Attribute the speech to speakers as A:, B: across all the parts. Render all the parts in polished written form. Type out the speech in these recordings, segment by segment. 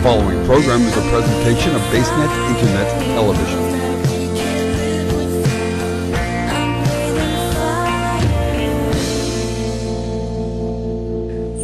A: following program is a presentation of BaseNet Internet Television.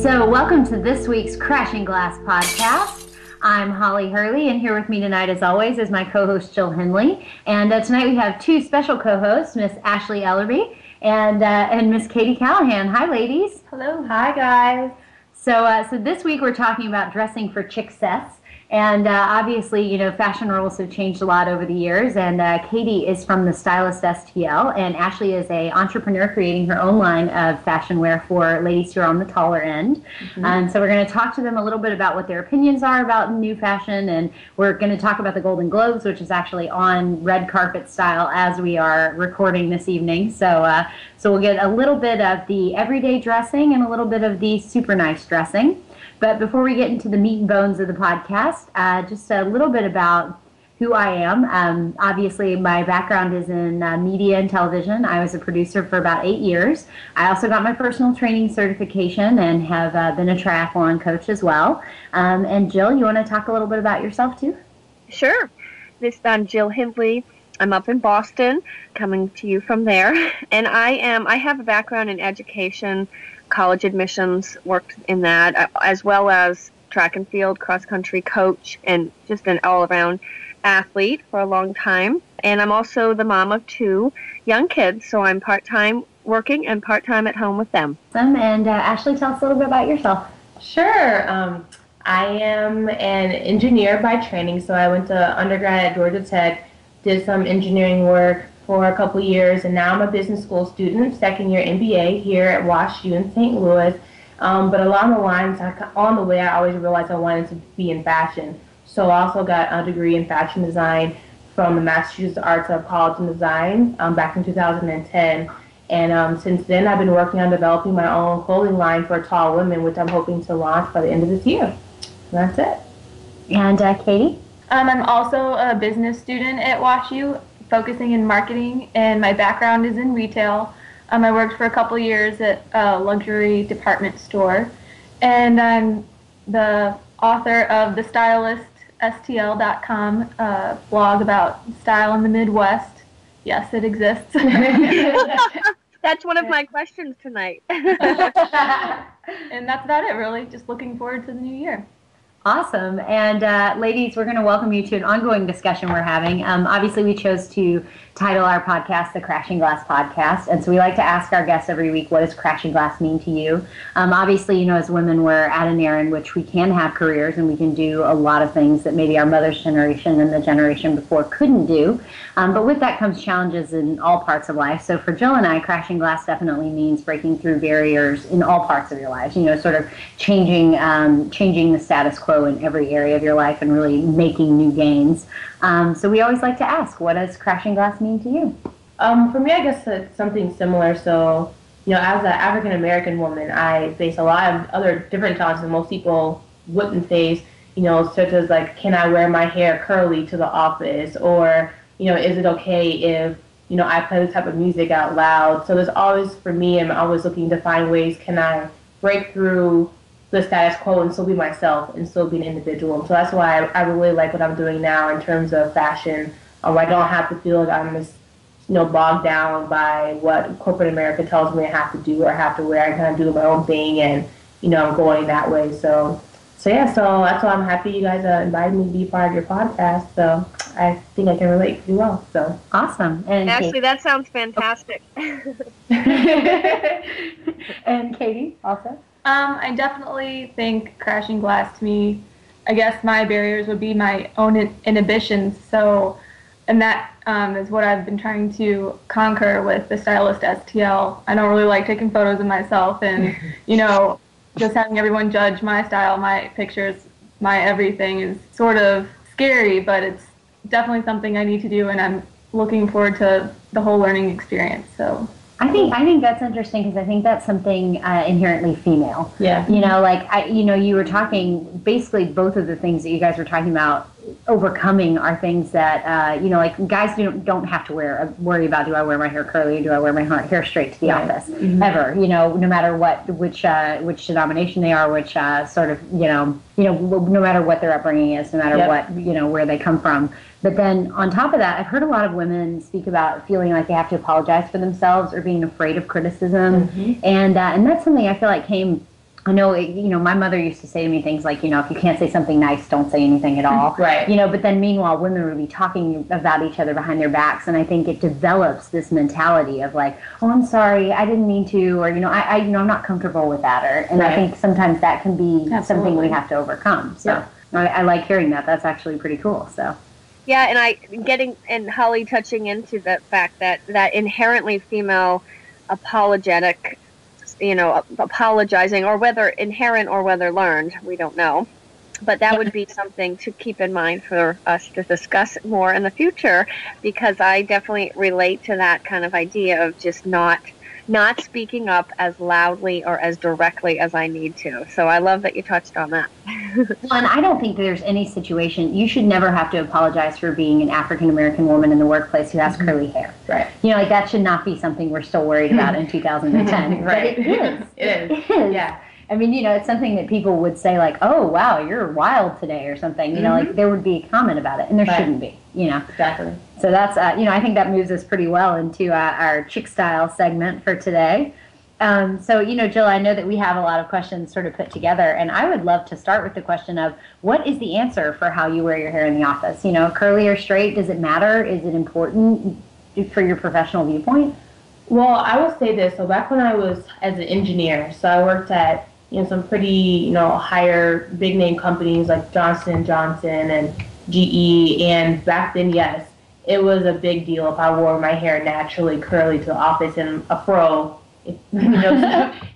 B: So welcome to this week's Crashing Glass podcast. I'm Holly Hurley, and here with me tonight, as always, is my co-host Jill Hindley. And tonight we have two special co-hosts, Miss Ashley Ellerby and Miss Katie Callahan. Hi, ladies.
C: Hello. Hi, guys.
B: So this week we're talking about dressing for Chickcess. And obviously, you know, fashion rules have changed a lot over the years. And Katie is from the Stylist STL, and Ashley is an entrepreneur creating her own line of fashion wear for ladies who are on the taller end. So we're going to talk to them a little bit about what their opinions are about new fashion, and we're going to talk about the Golden Globes, which is actually on red carpet style as we are recording this evening. So we'll get a little bit of the everyday dressing and a little bit of the super nice dressing. But before we get into the meat and bones of the podcast, just a little bit about who I am. Obviously, my background is in media and television. I was a producer for about 8 years. I also got my personal training certification and have been a triathlon coach as well. And Jill, you want to talk a little bit about yourself too?
C: Sure. This is Jill Hindley. I'm up in Boston, coming to you from there. And I have a background in education, college admissions, worked in that, as well as track and field, cross-country coach, and just an all-around athlete for a long time. And I'm also the mom of 2 young kids, so I'm part-time working and part-time at home with them.
B: And Ashley, tell us a little bit about yourself.
D: Sure. I am an engineer by training, so I went to undergrad at Georgia Tech, did some engineering work for a couple years, and now I'm a business school student, second year MBA here at WashU in St. Louis. But along the way, I always realized I wanted to be in fashion. So I also got a degree in fashion design from the Massachusetts Arts of College and Design back in 2010. And since then, I've been working on developing my own clothing line for tall women, which I'm hoping to launch by the end of this year. And that's it.
B: And Katie?
E: I'm also a business student at WashU, focusing in marketing, and my background is in retail. I worked for a couple years at a luxury department store, and I'm the author of the StylistSTL.com blog about style in the Midwest. Yes, it exists.
C: That's one of my questions tonight.
E: And that's about it, really. Just looking forward to the new year.
B: Awesome. And ladies, we're going to welcome you to an ongoing discussion we're having. Obviously, we chose to title our podcast the Crashing Glass Podcast. And so we like to ask our guests every week, what does crashing glass mean to you? Obviously, you know, as women, we're at an era in which we can have careers and we can do a lot of things that maybe our mother's generation and the generation before couldn't do. But with that comes challenges in all parts of life. So for Jill and I, crashing glass definitely means breaking through barriers in all parts of your lives, you know, sort of changing the status quo in every area of your life and really making new gains. So we always like to ask, what does crashing glass mean to you?
D: For me, I guess it's something similar. So, you know, as an African-American woman, I face a lot of other different challenges that most people wouldn't face, you know, such as like, can I wear my hair curly to the office? Or, you know, is it okay if, you know, I play this type of music out loud? So there's always, for me, I'm always looking to find ways, can I break through the status quo and still be myself and still be an individual. And so that's why I really like what I'm doing now in terms of fashion. I don't have to feel like I'm just, you know, bogged down by what corporate America tells me I have to do or have to wear. I kind of do my own thing, and, you know, I'm going that way. So that's why I'm happy you guys invited me to be part of your podcast. So I think I can relate pretty well. So
B: awesome. And
C: Ashley, that sounds fantastic.
B: And Katie, also?
E: I definitely think crashing glass to me, I guess my barriers would be my own inhibitions. So, and that is what I've been trying to conquer with the Stylist STL. I don't really like taking photos of myself and, you know, just having everyone judge my style, my pictures, my everything is sort of scary, but it's definitely something I need to do, and I'm looking forward to the whole learning experience. So
B: I think that's interesting because I think that's something inherently female.
D: Yeah.
B: You know, like you were talking, basically both of the things that you guys were talking about overcoming are things that like guys don't have to worry about, do I wear my hair curly or do I wear my hair straight to the office ever, no matter which denomination they are, which sort of no matter what their upbringing is, no matter what where they come from. But then on top of that, I've heard a lot of women speak about feeling like they have to apologize for themselves or being afraid of criticism, and that's something I feel like came. I know, my mother used to say to me things like, if you can't say something nice, don't say anything at all.
D: Right.
B: But then meanwhile, women would be talking about each other behind their backs. And I think it develops this mentality of like, oh, I'm sorry, I didn't mean to, or, I'm not comfortable with that. And I think sometimes that can be something we have to overcome. So I like hearing that. That's actually pretty cool. So.
C: Yeah, and Holly touching into the fact that inherently female apologetic, apologizing, or whether inherent or whether learned, we don't know. But that would be something to keep in mind for us to discuss more in the future, because I definitely relate to that kind of idea of just not speaking up as loudly or as directly as I need to. So I love that you touched on that.
B: Well, and I don't think there's any situation, you should never have to apologize for being an African-American woman in the workplace who has curly hair.
D: Right.
B: Like that should not be something we're still worried about in 2010.
D: Right.
B: But it is.
D: It is. Yeah.
B: I mean, it's something that people would say like, oh, wow, you're wild today or something. Like there would be a comment about it, and there shouldn't be,
D: Exactly.
B: So that's, I think that moves us pretty well into our Chick Style segment for today. So, Jill, I know that we have a lot of questions sort of put together, and I would love to start with the question of what is the answer for how you wear your hair in the office? Curly or straight, does it matter? Is it important for your professional viewpoint?
D: Well, I will say this. So back when I was as an engineer, so I worked at some pretty higher big name companies like Johnson & Johnson and GE, and back then, yes, it was a big deal if I wore my hair naturally curly to the office and a fro. If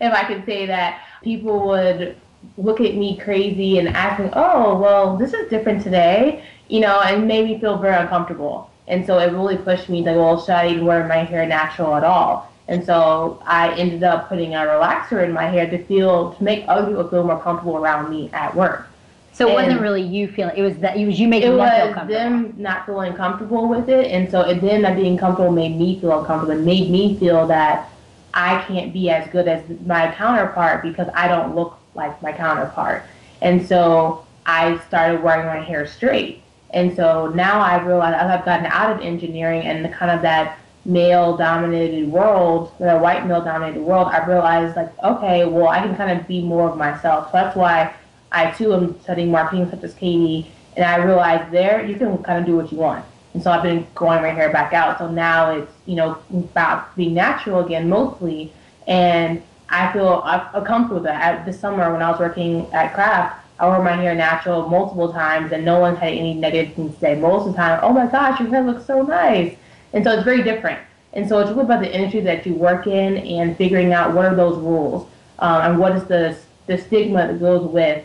D: I could say that, people would look at me crazy and ask me, oh, well, this is different today, and made me feel very uncomfortable. And so it really pushed me to, well, should I even wear my hair natural at all? And so I ended up putting a relaxer in my hair to make other people feel more comfortable around me at work.
B: So it wasn't really you feeling, it was you making them feel comfortable. It was
D: them not feeling comfortable with it, and so them not being comfortable made me feel uncomfortable. It made me feel that I can't be as good as my counterpart because I don't look like my counterpart. And so I started wearing my hair straight. And so now I realize, as I've gotten out of engineering and the kind of that male-dominated world, the white male-dominated world, I realized, like, okay, well, I can kind of be more of myself. So that's why I, too, am studying marketing such as Katie, and I realized there you can kind of do what you want. And so I've been growing my hair back out. So now it's, about being natural again, mostly. And I feel comfortable with that. This summer when I was working at Kraft, I wore my hair natural multiple times, and no one had any negative things to say. Most of the time, oh my gosh, your hair looks so nice. And so it's very different. And so it's really about the industry that you work in and figuring out what are those rules and what is the stigma that goes with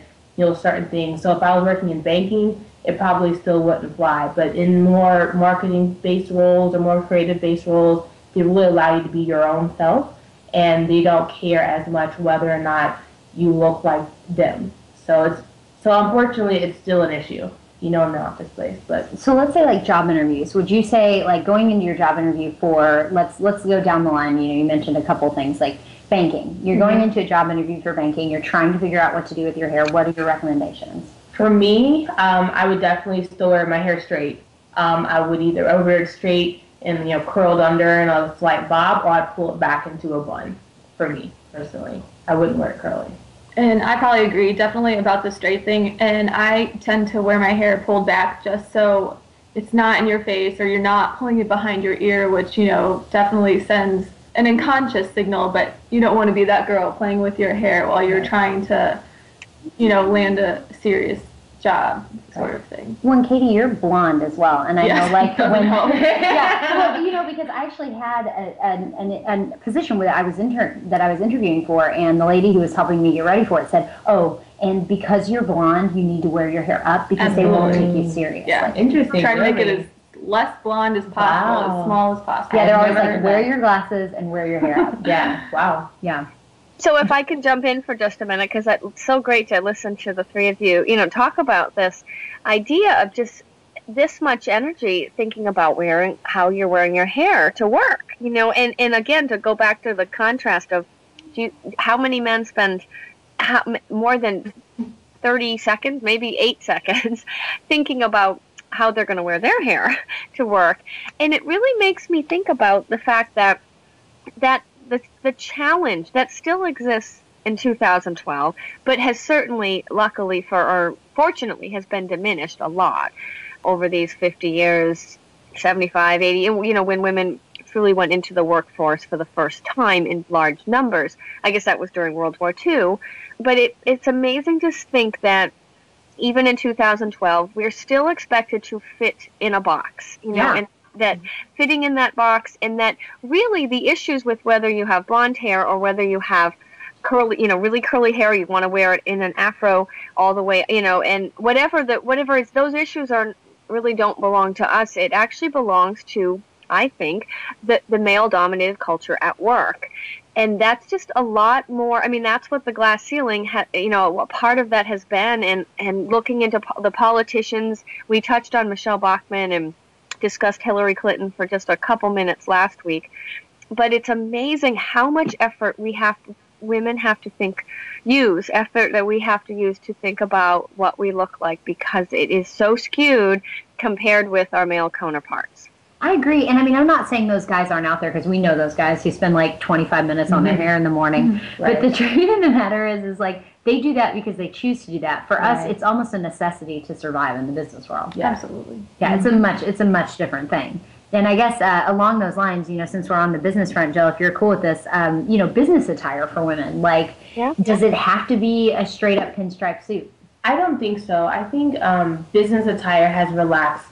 D: certain things. So if I was working in banking, it probably still wouldn't fly. But in more marketing-based roles or more creative-based roles, they really allow you to be your own self, and they don't care as much whether or not you look like them. So unfortunately, it's still an issue, in the office place. But
B: so let's say like job interviews. Would you say like going into your job interview for let's go down the line? You mentioned a couple things like banking. You're going into a job interview for banking. You're trying to figure out what to do with your hair. What are your recommendations?
D: For me, I would definitely still wear my hair straight. I would either wear it straight and curled under in a slight bob, or I'd pull it back into a bun. For me personally, I wouldn't wear it curly.
E: And I probably agree definitely about the straight thing. And I tend to wear my hair pulled back just so it's not in your face or you're not pulling it behind your ear, which definitely sends an unconscious signal. But you don't want to be that girl playing with your hair while you're trying to land a serious job sort of thing.
B: Well, and Katie, you're blonde as well, and I know like when because I actually had a position that I was interviewing for, and the lady who was helping me get ready for it said, "Oh, and because you're blonde, you need to wear your hair up because they won't take you seriously."
E: Yeah,
D: interesting.
E: Try to make it as less blonde as possible, as small as possible.
B: Yeah, they're always like, wear your glasses and wear your hair up.
D: Yeah. Wow.
B: Yeah.
C: So if I could jump in for just a minute, because it's so great to listen to the three of you, talk about this idea of just this much energy thinking about how you're wearing your hair to work, and again, to go back to the contrast of how many men spend more than 30 seconds, maybe 8 seconds, thinking about how they're going to wear their hair to work. And it really makes me think about the fact that the challenge that still exists in 2012, but has certainly, luckily or fortunately, has been diminished a lot over these 50 years, 75, 80, and, when women truly went into the workforce for the first time in large numbers. I guess that was during World War II. But it's amazing to think that even in 2012, we're still expected to fit in a box, and that fitting in that box, and that really the issues with whether you have blonde hair or whether you have curly, really curly hair, you want to wear it in an afro all the way, and whatever is, those issues really don't belong to us. It actually belongs to, I think, the male-dominated culture at work. And that's just a lot more. I mean, that's what the glass ceiling, what part of that has been. And looking into the politicians, we touched on Michelle Bachmann and discussed Hillary Clinton for just a couple minutes last week. But it's amazing how much effort women have to effort that we have to use to think about what we look like, because it is so skewed compared with our male counterparts.
B: I agree. And I mean, I'm not saying those guys aren't out there, because we know those guys who spend like 25 minutes on their hair in the morning. Right. But the truth of the matter is like, they do that because they choose to do that. For us, it's almost a necessity to survive in the business world.
E: Yeah, absolutely.
B: Yeah, it's a much different thing. And I guess along those lines, since we're on the business front, Jill, if you're cool with this, business attire for women, does it have to be a straight up pinstripe suit?
D: I don't think so. I think business attire has relaxed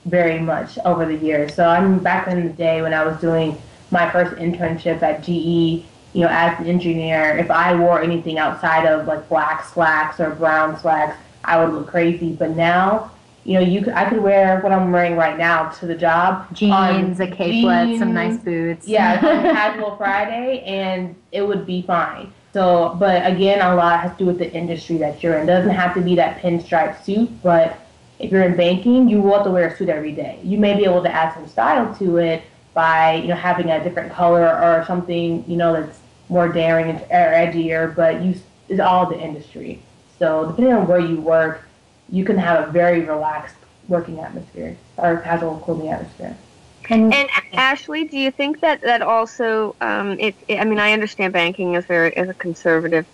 D: very much over the years. So I'm back in the day when I was doing my first internship at GE, as an engineer, if I wore anything outside of like black slacks or brown slacks, I would look crazy. But now, I could wear what I'm wearing right now to the job.
B: Jeans, a capelet, some nice boots.
D: Yeah, casual Friday, and it would be fine. So, but again, a lot has to do with the industry that you're in. It doesn't have to be that pinstripe suit, but if you're in banking, you will have to wear a suit every day. You may be able to add some style to it by, having a different color or something, that's more daring or edgier, but it's all the industry. So depending on where you work, you can have a very relaxed working atmosphere or casual clothing atmosphere.
C: And Ashley, do you think that also, I understand banking is a conservative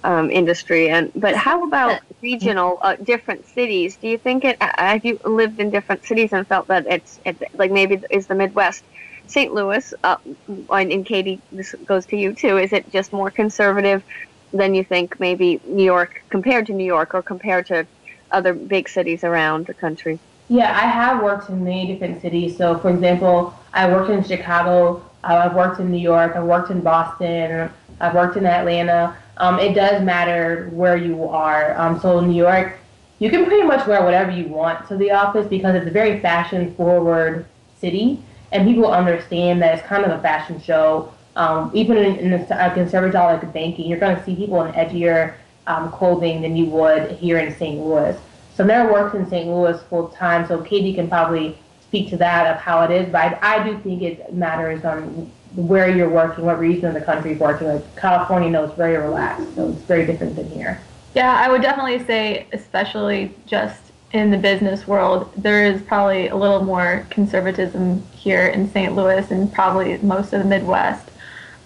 C: industry, but how about regional, different cities? Do you think have you lived in different cities and felt that it's like maybe is the Midwest, St. Louis, and Katie, this goes to you too, is it just more conservative than you think maybe New York, compared to New York or compared to other big cities around the country?
D: Yeah, I have worked in many different cities. So, for example, I worked in Chicago, I've worked in New York, I've worked in Boston, I've worked in Atlanta. It does matter where you are. So New York, you can pretty much wear whatever you want to the office because it's a very fashion-forward city, and people understand that it's kind of a fashion show. Even in a conservative job like banking, you're going to see people in edgier clothing than you would here in St. Louis. So I've never worked in St. Louis full time, so Katie can probably speak to that of how it is. But I do think it matters on where you're working, what region of the country you're working. Like California, it's very relaxed, so it's very different than here.
E: Yeah, I would definitely say, especially just in the business world, there is probably a little more conservatism here in St. Louis and probably most of the Midwest.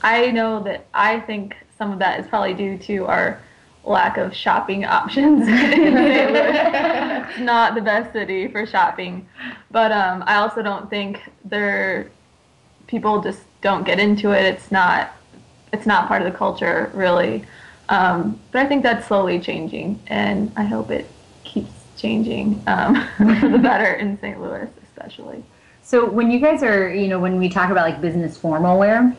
E: I know that I think some of that is probably due to our lack of shopping options in St. Louis. It's not the best city for shopping. But I also don't think people just don't get into it. It's not part of the culture, really. But I think that's slowly changing, and I hope it keeps changing for the better in St. Louis, especially.
B: So when you guys are, when we talk about like business formal wear,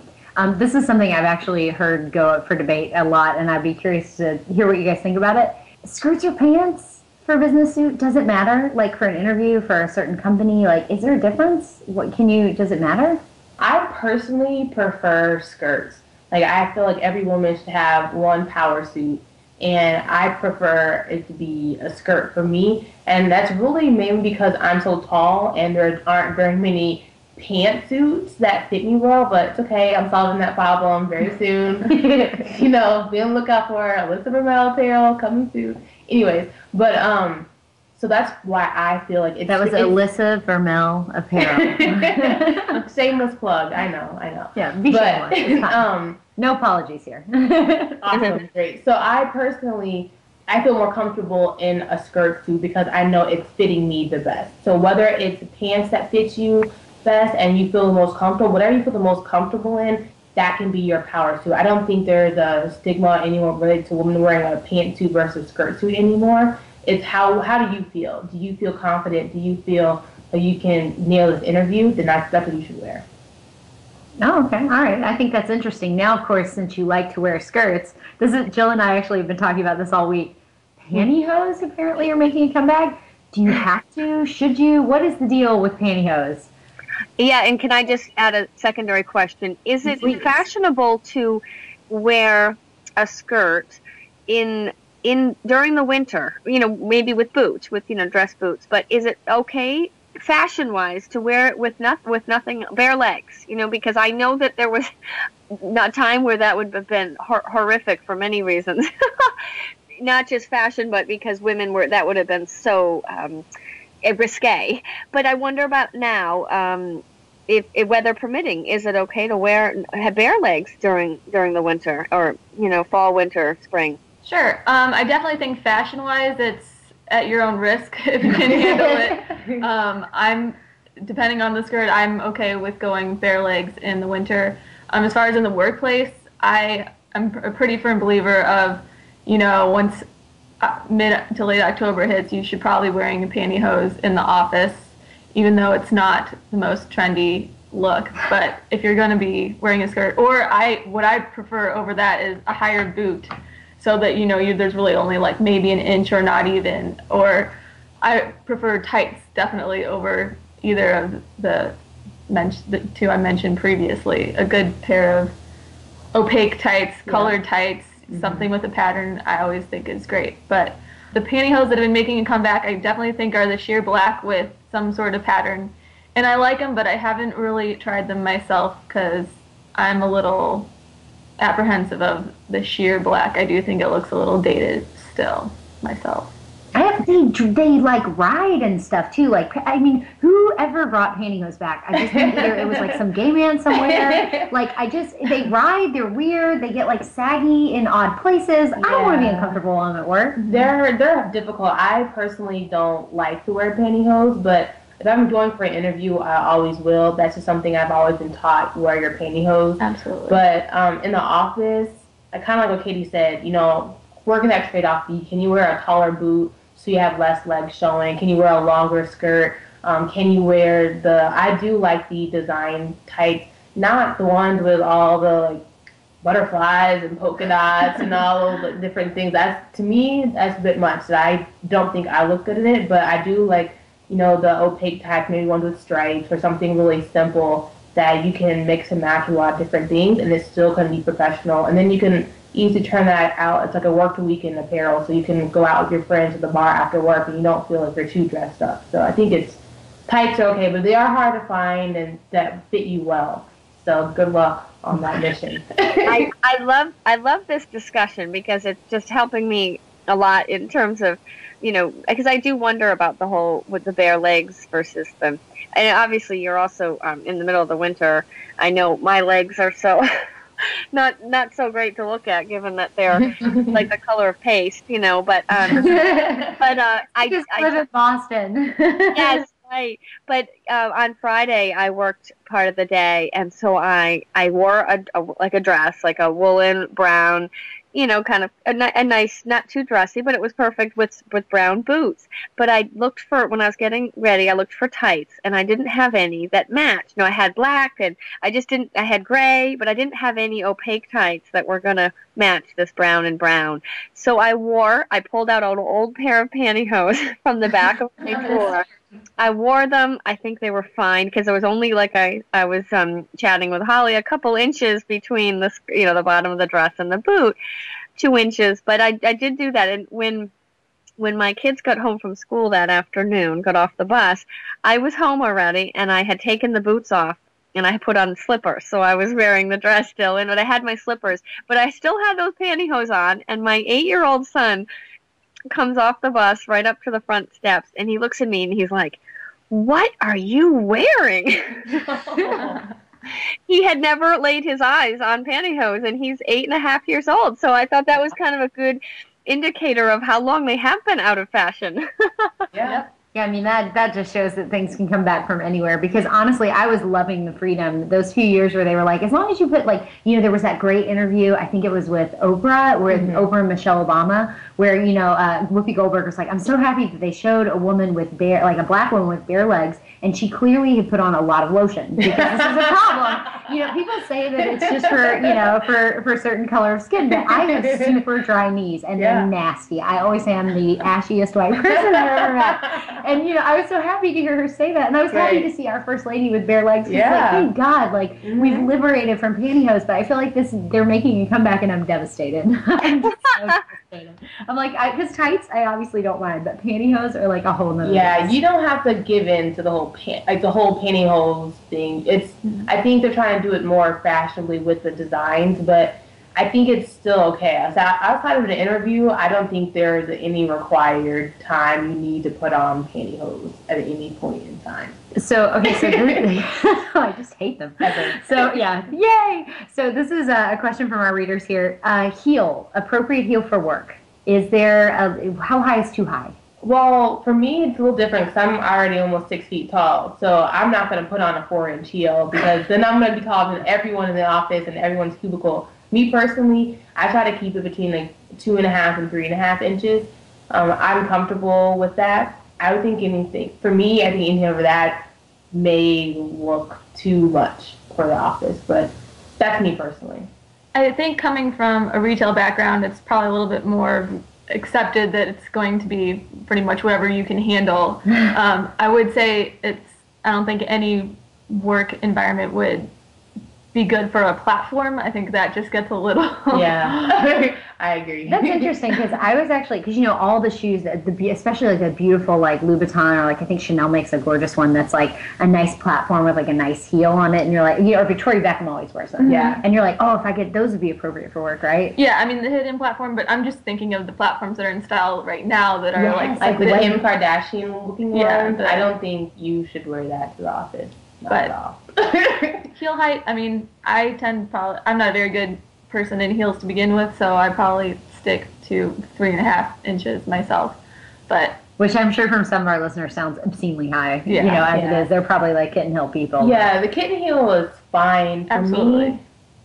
B: this is something I've actually heard go up for debate a lot, and I'd be curious to hear what you guys think about it. Skirts or pants for a business suit? Does it matter? Like for an interview for a certain company, like is there a difference? Does it matter?
D: I personally prefer skirts. Like, I feel like every woman should have one power suit, and I prefer it to be a skirt for me. And that's really mainly because I'm so tall, and there aren't very many pantsuits that fit me well, but it's okay. I'm solving that problem very soon. Be on the lookout for Alyssa Vermel apparel coming soon. Anyways, but so that's why I feel like it's...
B: That was Alyssa Vermel apparel.
D: Shameless plug. I know.
B: Yeah, be shameless. It's fine. No apologies here.
D: Awesome, great. So I feel more comfortable in a skirt suit because I know it's fitting me the best. So whether it's pants that fit you best and you feel the most comfortable, whatever you feel the most comfortable in, that can be your power suit. I don't think there's a stigma anymore related to women wearing a pantsuit versus skirt suit anymore. It's how do you feel? Do you feel confident? Do you feel like you can nail this interview? Then that's what you should wear.
B: Oh, okay. All right. I think that's interesting. Now, of course, since you like to wear skirts, Jill and I actually have been talking about this all week. Pantyhose apparently are making a comeback. Do you have to? Should you? What is the deal with pantyhose?
C: Yeah, and can I just add a secondary question? Is it fashionable to wear a skirt in during the winter, maybe with boots, with dress boots, but is it okay fashion-wise to wear it with nothing, bare legs? Because I know that there was a time where that would have been horrific for many reasons. Not just fashion, but because women that would have been so risque. But I wonder about now, if weather permitting, is it okay to have bare legs during the winter, or fall, winter, spring?
E: Sure. I definitely think fashion-wise, it's at your own risk if you can handle it. I'm, depending on the skirt, I'm okay with going bare legs in the winter. As far as in the workplace, I'm a pretty firm believer of, once mid to late October hits, you should probably be wearing a pantyhose in the office, even though it's not the most trendy look. But if you're going to be wearing a skirt, or what I prefer over that is a higher boot, so that there's really only like maybe an inch or not even. Or I prefer tights definitely over either of the two I mentioned previously. A good pair of opaque tights, colored tights, something with a pattern, I always think is great. But the pantyhose that have been making a comeback, I definitely think are the sheer black with some sort of pattern. And I like them, but I haven't really tried them myself because I'm a little apprehensive of the sheer black. I do think it looks a little dated still myself.
B: They like ride and stuff too. Like, I mean, who ever brought pantyhose back? I just think either it was like some gay man somewhere. Like, they ride, they're weird, they get like saggy in odd places. Yeah. I don't want to be uncomfortable while I'm at work.
D: They're difficult. I personally don't like to wear pantyhose, but if I'm going for an interview, I always will. That's just something I've always been taught, wear your pantyhose.
E: Absolutely.
D: But in the office, I kind of like what Katie said, working that trade-off. Can you wear a taller boot so you have less legs showing? Can you wear a longer skirt? Can you wear I do like the design tights, not the ones with all the butterflies and polka dots and all those different things. To me, that's a bit much. I don't think I look good in it, but I do like the opaque type, maybe ones with stripes or something really simple that you can mix and match with a lot of different things, and it's still going to be professional. And then you can easily turn that out. It's like a work the weekend apparel, so you can go out with your friends to the bar after work and you don't feel like you're too dressed up. So I think tights are okay, but they are hard to find and that fit you well. So good luck on that mission.
C: I love this discussion because it's just helping me a lot in terms of, because I do wonder about the whole with the bare legs versus and obviously you're also in the middle of the winter. I know my legs are so not so great to look at, given that they're like the color of paste, but I just live
B: in Boston.
C: Yes, right. But on Friday I worked part of the day, and so I wore a dress, like a woolen brown, kind of a nice, not too dressy, but it was perfect with brown boots. But when I was getting ready, I looked for tights, and I didn't have any that matched. I had black, and I had gray, but I didn't have any opaque tights that were going to match this brown and brown. So I pulled out an old pair of pantyhose from the back of my drawer, I wore them. I think they were fine because there was only like I was chatting with Holly, a couple inches between the bottom of the dress and the boot, 2 inches. But I did do that, and when my kids got home from school that afternoon, got off the bus, I was home already, and I had taken the boots off, and I put on slippers. So I was wearing the dress still, but I had my slippers. But I still had those pantyhose on, and my 8-year-old son comes off the bus right up to the front steps, and he looks at me, and he's like, "What are you wearing?" He had never laid his eyes on pantyhose, and he's 8.5 years old. So I thought that was kind of a good indicator of how long they have been out of fashion.
B: Yeah. Yeah, I mean, that just shows that things can come back from anywhere, because honestly, I was loving the freedom those few years where they were like, as long as you put, like, there was that great interview, I think it was with Oprah, Oprah and Michelle Obama, where, Whoopi Goldberg was like, I'm so happy that they showed a woman with a black woman with bare legs, and she clearly had put on a lot of lotion, because this is a problem. People say that it's just for certain color of skin, but I have super dry knees, and they're nasty. I always say I'm the ashiest white person I've ever met. And, I was so happy to hear her say that. And I was happy to see our first lady with bare legs. Yeah. Like, thank God, we've liberated from pantyhose. But I feel like they're making a comeback, and I'm devastated. I'm just so devastated. I'm like, because tights, I obviously don't mind. But pantyhose are like a whole nother
D: you don't have to give in to the whole pantyhose thing. I think they're trying to do it more fashionably with the designs, but I think it's still okay. Outside of the interview, I don't think there's any required time you need to put on pantyhose at any point in time.
B: So I just hate them. So, yay! So this is a question from our readers here. Appropriate heel for work. Is there how high is too high?
D: Well, for me, it's a little different because I'm already almost 6 feet tall. So I'm not going to put on a 4-inch heel, because then I'm going to be taller than everyone in the office and everyone's cubicle. Me personally, I try to keep it between 2.5 and 3.5 inches. I'm comfortable with that. I would think anything over that may look too much for the office, but that's me personally.
E: I think coming from a retail background, it's probably a little bit more accepted that it's going to be pretty much whatever you can handle. I would say I don't think any work environment would be good for a platform. I think that just gets a little...
D: Yeah, I agree.
B: That's interesting, because I was actually, all the shoes, especially the beautiful Louboutin, or I think Chanel makes a gorgeous one that's a nice platform with a nice heel on it, and you're like, or Victoria Beckham always wears them.
D: Yeah.
B: And you're like, oh, if I get those, would be appropriate for work, right?
E: Yeah, I mean the hidden platform, but I'm just thinking of the platforms that are in style right now that are
D: like the Kim Kardashian looking ones. I don't think you should wear that to the office. Not at all.
E: Heel height, I mean, I'm not a very good person in heels to begin with, so I probably stick to 3.5 inches myself. But
B: which I'm sure from some of our listeners sounds obscenely high. As it is, they're probably kitten heel people.
D: Yeah, the kitten heel is fine.
E: Absolutely.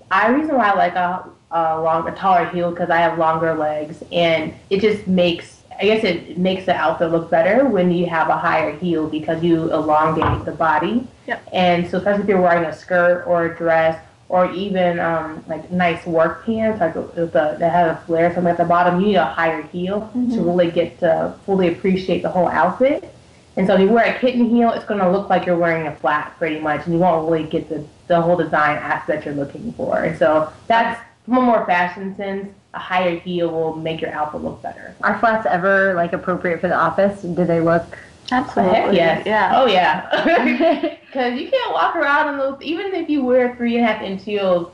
D: For me, the reason why I like a taller heel, because I have longer legs, and it just makes the outfit look better when you have a higher heel, because you elongate the body.
E: Yep.
D: And so especially if you're wearing a skirt or a dress, or even nice work pants that have a flare something at the bottom, you need a higher heel to really get to fully appreciate the whole outfit. And so if you wear a kitten heel, it's going to look like you're wearing a flat pretty much, and you won't really get the whole design aspect you're looking for. And so that's one more fashion sense. A higher heel will make your outfit look better.
B: Are flats ever appropriate for the office? Do they look?
E: Absolutely.
D: Heck yes.
E: Yeah.
D: Oh yeah. Because you can't walk around in those. Even if you wear 3.5-inch heels,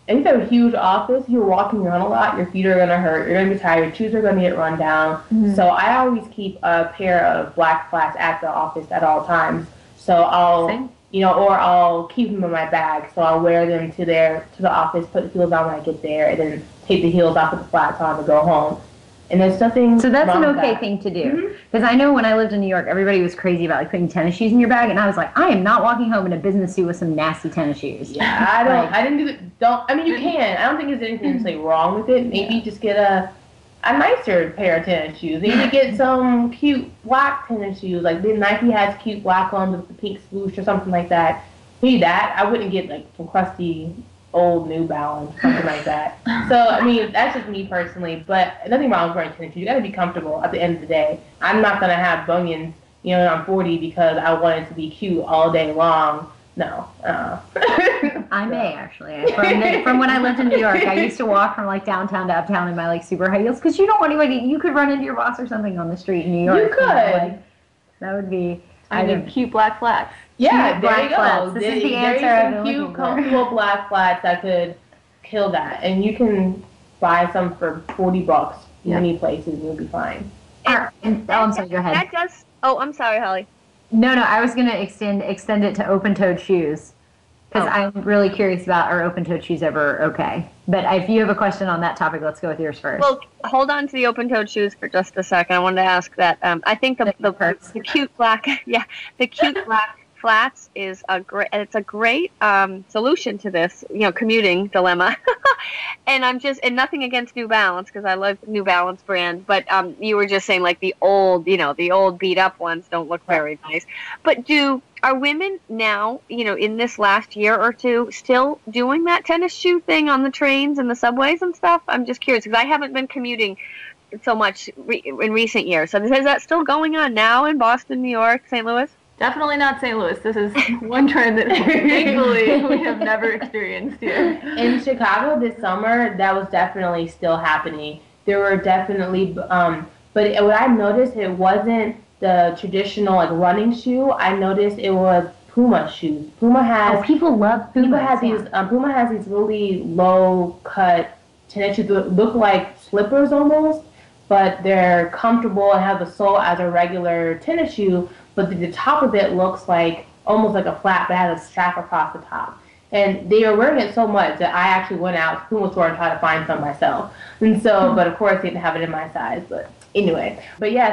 D: if you have a huge office, you're walking around a lot. Your feet are gonna hurt. You're gonna be tired. Your shoes are gonna get run down. Mm-hmm. So I always keep a pair of black flats at the office at all times. So I'll I'll keep them in my bag. So I'll wear them to the office, put the heels on when I get there, and then take the heels off with the flats on to go home. And there's nothing.
B: So that's an okay thing to do. Because I know when I lived in New York, everybody was crazy about putting tennis shoes in your bag, and I was like, I am not walking home in a business suit with some nasty tennis shoes.
D: Yeah, I didn't do it. I mean, you can. I don't think there's anything to say wrong with it. Maybe just get a nicer pair of tennis shoes. Maybe get some cute black tennis shoes. Like Nike has cute black ones with the pink swoosh or something like that. Maybe that. I wouldn't get some crusty old New Balance, something like that. So, I mean, that's just me personally, but nothing wrong with wearing tennis shoes. You got to be comfortable at the end of the day. I'm not going to have bunions I'm 40 because I wanted to be cute all day long. No.
B: I may actually. From when I lived in New York, I used to walk from like downtown to uptown in my like super high heels because you don't want anybody. You could run into your boss or something on the street in New York.
D: You could.
B: Like, that would be.
E: I need cute black flats.
D: Yeah, there
B: black
D: you go.
B: flats. This is the answer I've been
D: cute,
B: looking for.
D: comfortable black flats that could kill that, and you can buy some for $40 many places, and you'll be fine.
B: I'm sorry. Go ahead.
C: That does. Oh, I'm sorry, Holly.
B: No, I was going to extend it to open-toed shoes because I'm really curious about are open-toed shoes ever okay? But if you have a question on that topic, let's go with yours first.
C: Well, hold on to the open-toed shoes for just a second. I wanted to ask that. I think the cute black, the cute black flats is a great. It's a great solution to this, commuting dilemma. And nothing against New Balance because I love New Balance brand, but you were just saying like the old beat up ones don't look very nice. But are women now, in this last year or two, still doing that tennis shoe thing on the trains and the subways and stuff? I'm just curious because I haven't been commuting so much in recent years. So is that still going on now in Boston, New York, St. Louis?
E: Definitely not St. Louis. This is one trend that thankfully we have never experienced here.
D: In Chicago this summer, that was definitely still happening. There were definitely, but what I noticed, it wasn't the traditional like running shoe. I noticed it was Puma shoes. Puma has
B: people love Puma.
D: Puma has these really low cut tennis shoes that look like slippers almost, but they're comfortable and have the sole as a regular tennis shoe. But the top of it looks like almost like a flat, but has a strap across the top. And they were wearing it so much that I actually went out to the Puma store and tried to find some myself. And so, but of course, they didn't have it in my size. But anyway,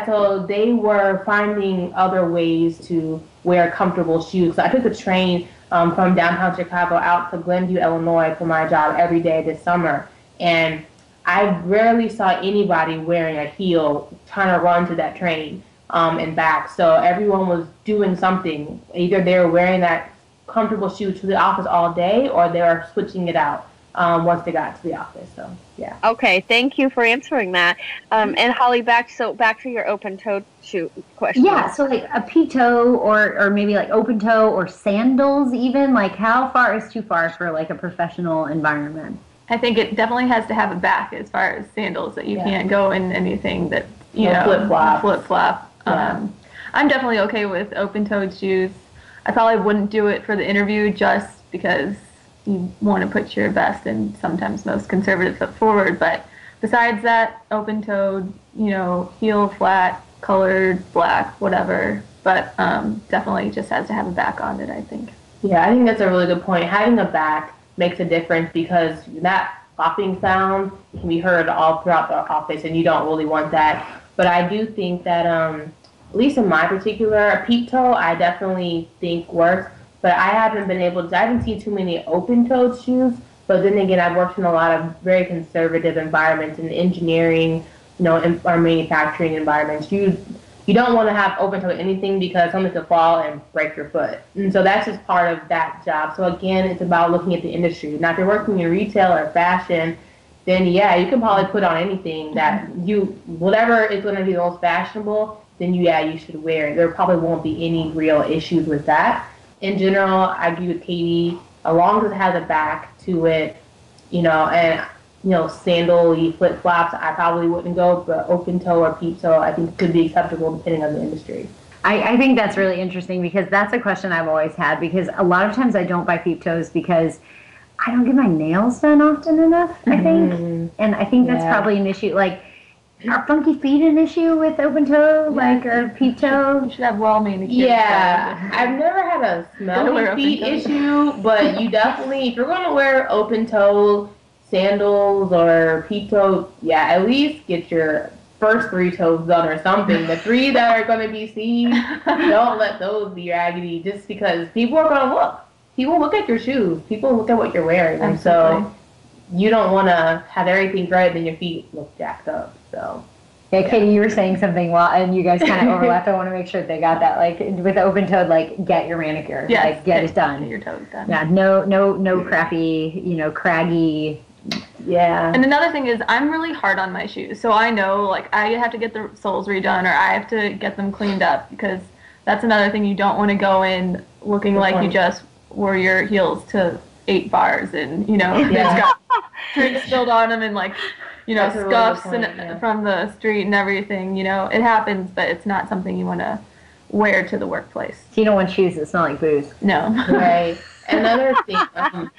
D: so they were finding other ways to wear comfortable shoes. So I took the train from downtown Chicago out to Glenview, Illinois for my job every day this summer. And I rarely saw anybody wearing a heel trying to run to that train. And back. So everyone was doing something. Either they were wearing that comfortable shoe to the office all day or they were switching it out once they got to the office. So, yeah.
C: Okay, thank you for answering that. And Holly, back to your open-toed shoe question.
B: Yeah, so like a peep toe or maybe like open toe or sandals even. Like how far is too far for like a professional environment?
E: I think it definitely has to have a back as far as sandals that you can't go in anything that, flip-flop.
D: Yeah.
E: I'm definitely okay with open-toed shoes. I probably wouldn't do it for the interview just because you want to put your best and sometimes most conservative foot forward. But besides that, open-toed, heel flat, colored, black, whatever. But definitely just has to have a back on it, I think.
D: Yeah, I think that's a really good point. Having a back makes a difference because that flopping sound can be heard all throughout the office, and you don't really want that. But I do think that, at least in my particular peep toe, I definitely think works. But I haven't seen too many open-toed shoes. But then again, I've worked in a lot of very conservative environments in engineering, or manufacturing environments. You don't want to have open-toed anything because something could fall and break your foot. And so that's just part of that job. So again, it's about looking at the industry. Now, if you're working in retail or fashion, then yeah, you can probably put on anything that whatever is going to be the most fashionable, then you should wear it. There probably won't be any real issues with that. In general, I agree with Katie, as long as it has a back to it, and, sandal-y flip-flops, I probably wouldn't go, but open-toe or peep-toe, I think could be acceptable depending on the industry.
B: I think that's really interesting because that's a question I've always had because a lot of times I don't buy peep-toes because I don't get my nails done often enough, I think. And I think that's probably an issue. Like, are funky feet an issue with open toe, or peep toe?
E: You should have well manicured.
D: Yeah, I've never had a smelly feet issue, but you definitely, if you're going to wear open toe sandals or peep toe, at least get your first 3 toes done or something. The 3 that are going to be seen, don't let those be raggedy just because people are going to look. People look at your shoes. People look at what you're wearing. And so you don't want to have everything great and your feet look jacked up. So,
B: yeah, Katie, you were saying something and you guys kind of overlapped. I want to make sure they got that. Like with open-toed, get your manicure.
E: Yes,
B: get it done.
E: Get your toes done.
B: Yeah, no crappy, craggy.
D: Yeah.
E: And another thing is I'm really hard on my shoes. So I know, I have to get the soles redone or I have to get them cleaned up because that's another thing. You don't want to go in looking like you just wore your heels to 8 bars and, you know, it's got drinks spilled on them and, like, you know, scuffs from the street and everything. You know, it happens, but it's not something you want to wear to the workplace.
B: So you don't want shoes that smell like booze.
E: No.
D: Right. Another thing,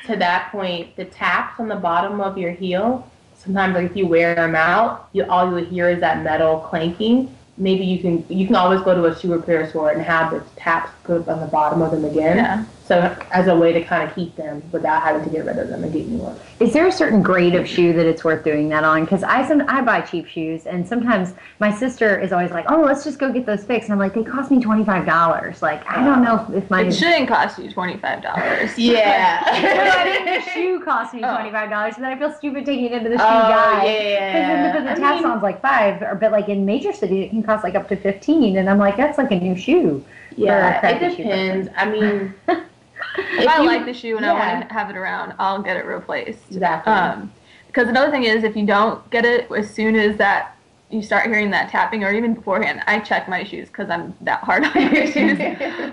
D: to that point, the taps on the bottom of your heel, sometimes, like, if you wear them out, all you would hear is that metal clanking. Maybe you can always go to a shoe repair store and have the taps put on the bottom of them again.
E: Yeah.
D: So as a way to kind of keep them without having to get rid of them and get new ones.
B: Is there a certain grade of shoe that it's worth doing that on? Because I buy cheap shoes, and sometimes my sister is always like, oh, let's just go get those fixed. And I'm like, they cost me $25. Like, I don't know if mine
E: It shouldn't cost you $25.
D: Yeah.
B: I think the shoe cost me $25, and then I feel stupid taking it into the shoe guy.
D: Yeah.
B: Because the tap sounds like $5, but like in major cities, it can cost like up to $15, and I'm like, that's like a new shoe.
D: Yeah, it depends. I mean,
E: if I like the shoe and I want to have it around, I'll get it replaced.
D: Exactly.
E: Because another thing is, if you don't get it as soon as that you start hearing that tapping, or even beforehand, I check my shoes because I'm that hard on your shoes.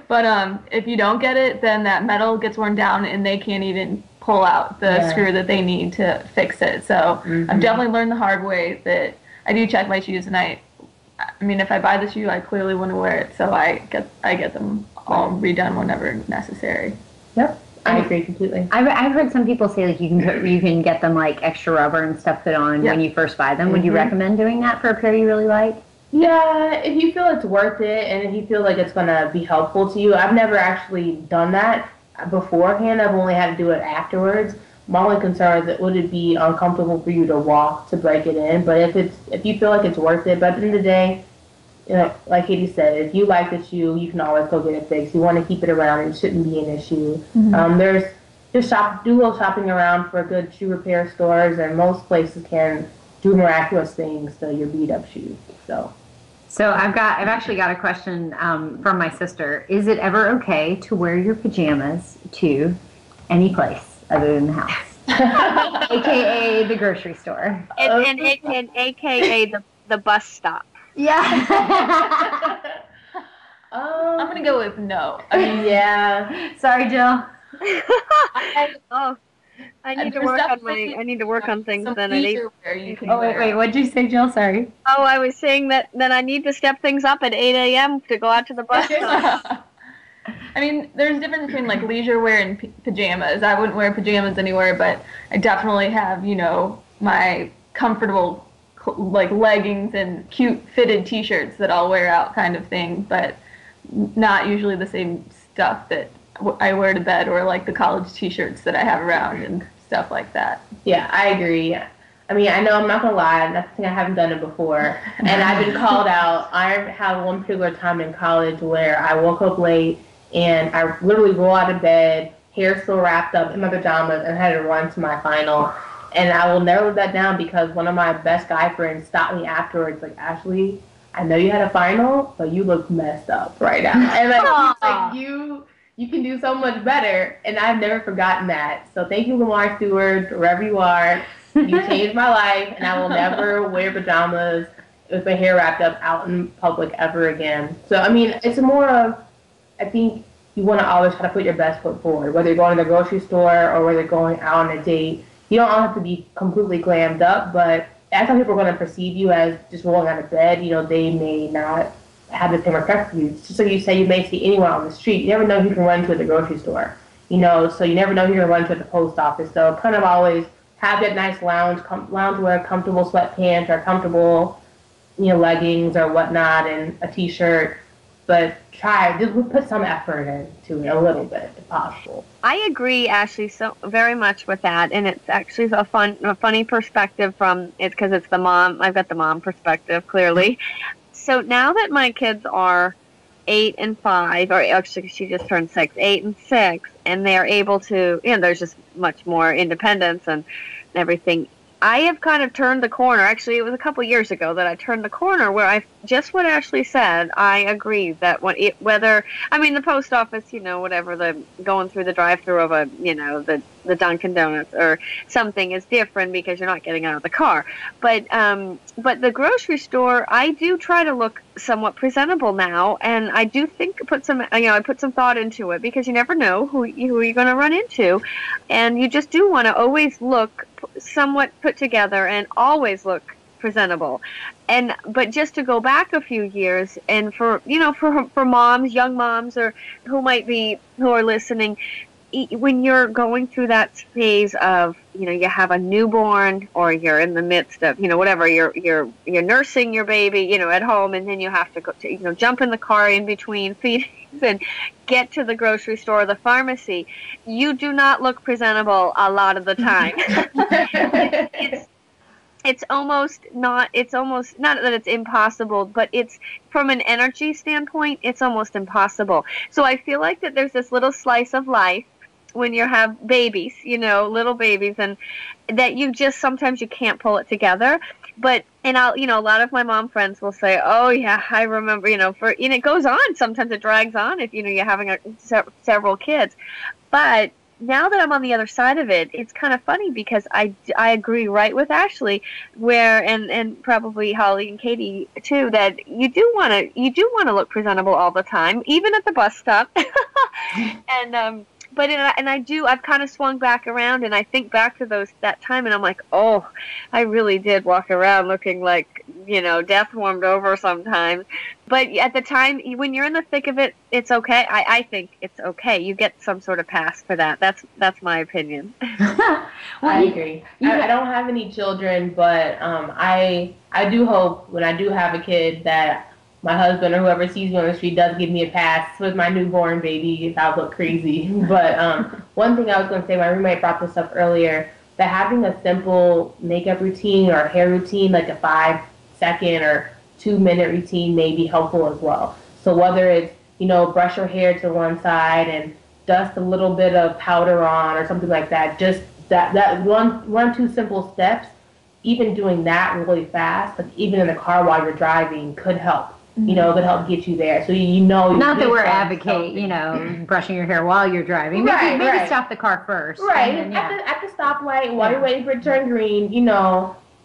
E: But if you don't get it, then that metal gets worn down and they can't even pull out the screw that they need to fix it. So I've definitely learned the hard way that I do check my shoes, and I mean, if I buy the shoe, I clearly want to wear it, so I get them all redone whenever necessary.
D: Yep, I agree completely.
B: I've heard some people say like you can get them like extra rubber and stuff put on when you first buy them. Would you recommend doing that for a pair you really like?
D: Yeah, if you feel it's worth it and if you feel like it's gonna be helpful to you. I've never actually done that beforehand. I've only had to do it afterwards. My only concern is would it be uncomfortable for you to walk to break it in? But if you feel like it's worth it, but at the end of the day, you know, like Katie said, if you like the shoe, you can always go get it fixed. You want to keep it around; it shouldn't be an issue. There's just do a little shopping around for good shoe repair stores, and most places can do miraculous things to your beat up shoes.
B: So I've actually got a question from my sister. Is it ever okay to wear your pajamas to any place other than the house, aka the grocery store,
C: and aka the bus stop?
B: Yeah.
E: I'm gonna go with no. I mean,
D: yeah.
B: Sorry, Jill.
C: I need to work on things then.
B: Wait, what'd you say, Jill? Sorry.
C: Oh, I was saying that then I need to step things up at 8 a.m. to go out to the bus stop.
E: I mean, there's a difference between like leisure wear and pajamas. I wouldn't wear pajamas anywhere, but I definitely have, you know, my comfortable like leggings and cute fitted t-shirts that I'll wear out kind of thing, but not usually the same stuff that I wear to bed, or like the college t-shirts that I have around and stuff like that.
D: Yeah, I agree. I mean, I know I'm not going to lie, I think I haven't done it before, and I've been called out. I had one particular time in college where I woke up late, and I literally rolled out of bed, hair still wrapped up in my pajamas, and had to run to my final. And I will never live that down because one of my best guy friends stopped me afterwards, like, Ashley, I know you had a final, but you look messed up right now. And like you can do so much better, and I've never forgotten that. So thank you, Lamar Stewart, wherever you are. You changed my life, and I will never wear pajamas with my hair wrapped up out in public ever again. So, I mean, it's more of, I think you want to always try to put your best foot forward, whether you're going to the grocery store or whether you're going out on a date. You don't all have to be completely glammed up, but that's how people are going to perceive you as just rolling out of bed. You know, they may not have the same respect for you. So you say you may see anyone on the street. You never know who you can run to at the grocery store. You know, so you never know who you're going to run to at the post office. So kind of always have that nice loungewear, comfortable sweatpants or comfortable, you know, leggings or whatnot, and a t-shirt. But just put some effort into it a little bit, if possible.
C: I agree, Ashley, so very much with that, and it's actually a funny perspective from it because it's the mom. I've got the mom perspective clearly. So now that my kids are 8 and 5, or actually she just turned 6, 8 and 6, and they're able to, you know, there's just much more independence and everything. I have kind of turned the corner. Actually, it was a couple years ago that I turned the corner where I just what Ashley said. I agree that the post office, you know, whatever, the going through the drive-through of the the Dunkin' Donuts or something is different because you're not getting out of the car. But the grocery store, I do try to look somewhat presentable now, and I do think I put some thought into it, because you never know who you're going to run into, and you just do want to always look somewhat put together and always look presentable. But just to go back a few years, and for moms, young moms, or who are listening, when you're going through that phase of, you have a newborn, or you're in the midst of, whatever, you're nursing your baby, at home, and then you have to go to, jump in the car in between feedings and get to the grocery store or the pharmacy, you do not look presentable a lot of the time. It's almost not that it's impossible, but it's, from an energy standpoint, it's almost impossible. So I feel like that there's this little slice of life when you have babies, little babies, and that sometimes you can't pull it together. But, and a lot of my mom friends will say, oh yeah, I remember, and it goes on. Sometimes it drags on if, you're having several kids. But now that I'm on the other side of it, it's kind of funny, because I agree right with Ashley, where, and probably Holly and Katie too, that you do want to look presentable all the time, even at the bus stop. I've kind of swung back around, and I think back to that time, and I'm like, oh, I really did walk around looking like, death warmed over sometimes. But at the time, when you're in the thick of it, it's okay. I think it's okay. You get some sort of pass for that. That's my opinion.
D: I agree. I don't have any children, but I do hope when I do have a kid that my husband or whoever sees me on the street does give me a pass with my newborn baby if I look crazy. But one thing I was going to say, my roommate brought this up earlier, that having a simple makeup routine or hair routine, like a 5-second or 2-minute routine, may be helpful as well. So whether it's, brush your hair to one side and dust a little bit of powder on or something like that, just that one, 2 simple steps, even doing that really fast, like even in the car while you're driving, could help. Could help get you there. So
B: not that we're advocate, brushing your hair while you're driving. Maybe stop the car first.
D: Right. And then, at the stoplight, while you're waiting for it to turn green,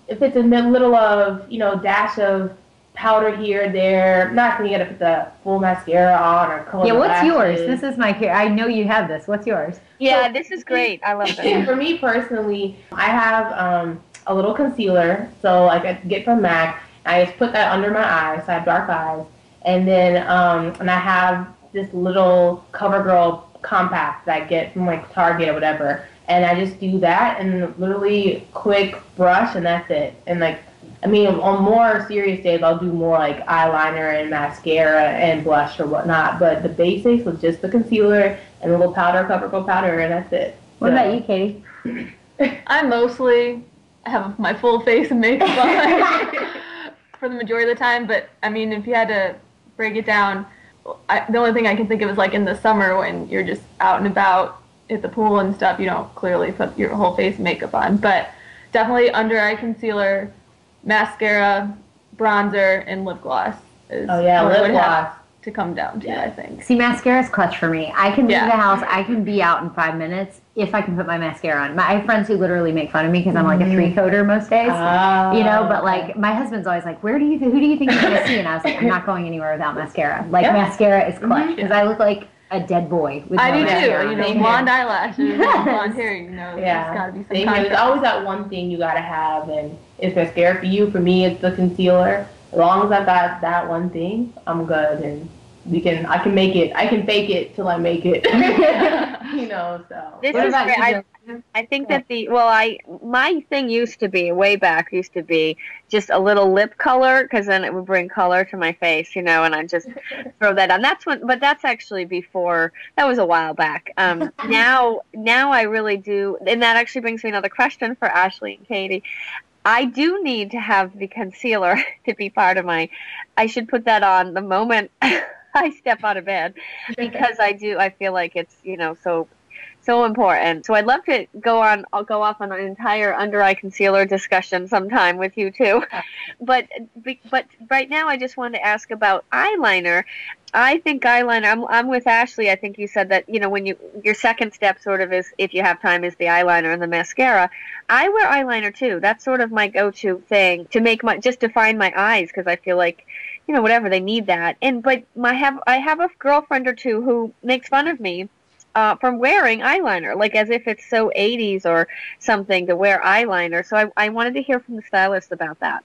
D: if it's a little of, dash of powder here or there, not going to put the full mascara on or color.
B: Yeah, what's yours? This is I know you have this. What's yours?
C: Yeah, this is great. I love this.
D: For me personally, I have a little concealer, so I get from MAC. I just put that under my eyes, so I have dark eyes. And then and I have this little CoverGirl compact that I get from Target or whatever. And I just do that and literally quick brush, and that's it. And on more serious days, I'll do more eyeliner and mascara and blush or whatnot. But the basics was just the concealer and a little powder, CoverGirl powder, and that's it.
B: What about you, Katie?
E: I mostly have my full face of makeup on for the majority of the time. But, if you had to break it down, the only thing I can think of is in the summer when you're just out and about at the pool and stuff, you don't clearly put your whole face makeup on. But definitely under eye concealer, mascara, bronzer, and lip gloss is
D: lip gloss
E: to come down to, I think.
B: See, mascara's clutch for me. I can leave the house, I can be out in 5 minutes if I can put my mascara on. I have friends who literally make fun of me because I'm a 3-coater most days, but my husband's always like, who do you think you're going to see? And I was like, I'm not going anywhere without mascara. Mascara is clutch because I look like a dead boy with
E: I do
B: mascara.
E: too, blonde eyelashes, blonde hair, there's got to be some
D: There's always that one thing you got to have, and it's mascara for you. For me, it's the concealer. As long as I've got that one thing, I'm good, and I can make it. I can fake it till I make it. So.
C: This is great. I think that my thing used to be just a little lip color, because then it would bring color to my face, and I just throw that on. But that's actually before, that was a while back. Now I really do, and that actually brings me another question for Ashley and Katie. I do need to have the concealer to be part of I should put that on the moment I step out of bed, because I feel like it's, so So important. So I'd love to I'll go off on an entire under-eye concealer discussion sometime with you too. But right now I just wanted to ask about eyeliner. I think eyeliner, I'm with Ashley. I think you said that, when your second step sort of is, if you have time, is the eyeliner and the mascara. I wear eyeliner too. That's sort of my go-to thing to make just define my eyes, because I feel like, whatever, they need that. But I have a girlfriend or two who makes fun of me from wearing eyeliner, like as if it's so 80s or something to wear eyeliner. So I wanted to hear from the stylist about that.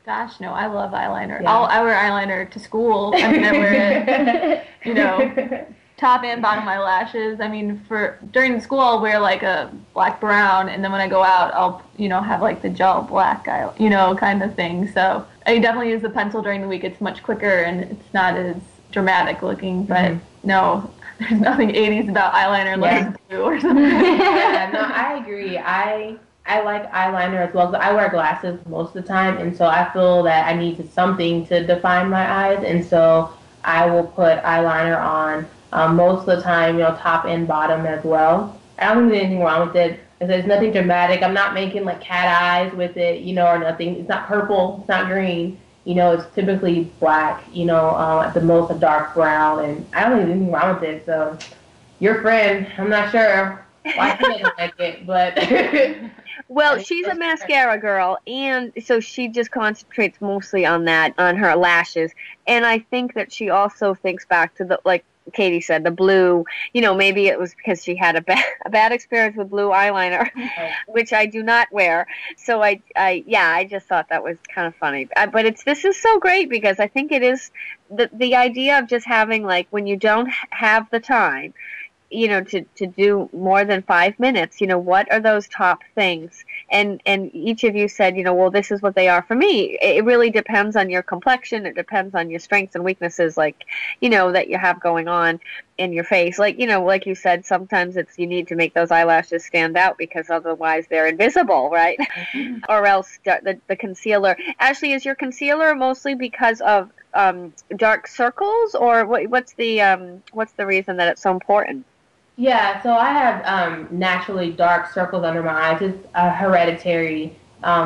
E: Gosh, no, I love eyeliner.
B: Yeah.
E: I wear eyeliner to school. I mean, I wear it, top and bottom of my lashes. I mean, during school, I'll wear like a black brown, and then when I go out, I'll, have like the gel black, kind of thing. So I definitely use the pencil during the week. It's much quicker, and it's not as dramatic looking, but no, there's nothing 80s about eyeliner unless it's blue or something.
D: Yeah, no, I agree. I like eyeliner as well, because I wear glasses most of the time, and so I feel that I need something to define my eyes, and so I will put eyeliner on most of the time, top and bottom as well. I don't think there's anything wrong with it. There's nothing dramatic. I'm not making like cat eyes with it, or nothing. It's not purple. It's not green. It's typically black, at the most a dark brown, and I don't think there's anything wrong with it. So your friend, I'm not sure why she doesn't like it, but...
C: Well, she's a mascara girl, and so she just concentrates mostly on that, on her lashes. And I think that she also thinks back to like Katie said, the blue, maybe it was because she had a bad experience with blue eyeliner, which I do not wear. So I just thought that was kind of funny. But this is so great, because I think it is the idea of just having, like, when you don't have the time, to do more than 5 minutes, what are those top things? And each of you said, well, this is what they are for me. It really depends on your complexion. It depends on your strengths and weaknesses, like, that you have going on in your face. Like, like you said, sometimes you need to make those eyelashes stand out, because otherwise they're invisible, right? Or else the concealer. Ashley, is your concealer mostly because of dark circles, or what's the reason that it's so important?
D: Yeah, so I have naturally dark circles under my eyes. It's hereditary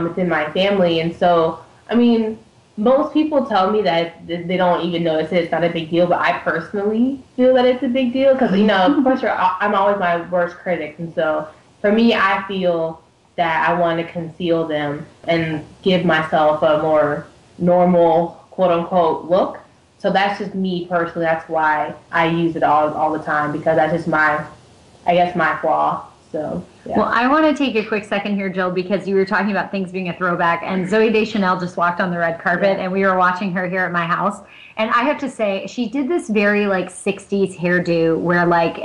D: within my family. And so, I mean, most people tell me that they don't even notice it. It's not a big deal. But I personally feel that it's a big deal because, of course, I'm always my worst critic. And so, for me, I feel that I want to conceal them and give myself a more normal, quote-unquote, look. So that's just me personally. That's why I use it all the time, because that's just my flaw. So, yeah.
B: Well, I want to take a quick second here, Jill, because you were talking about things being a throwback, and Zooey Deschanel just walked on the red carpet, and we were watching her here at my house. And I have to say, she did this very, like, 60s hairdo where, like,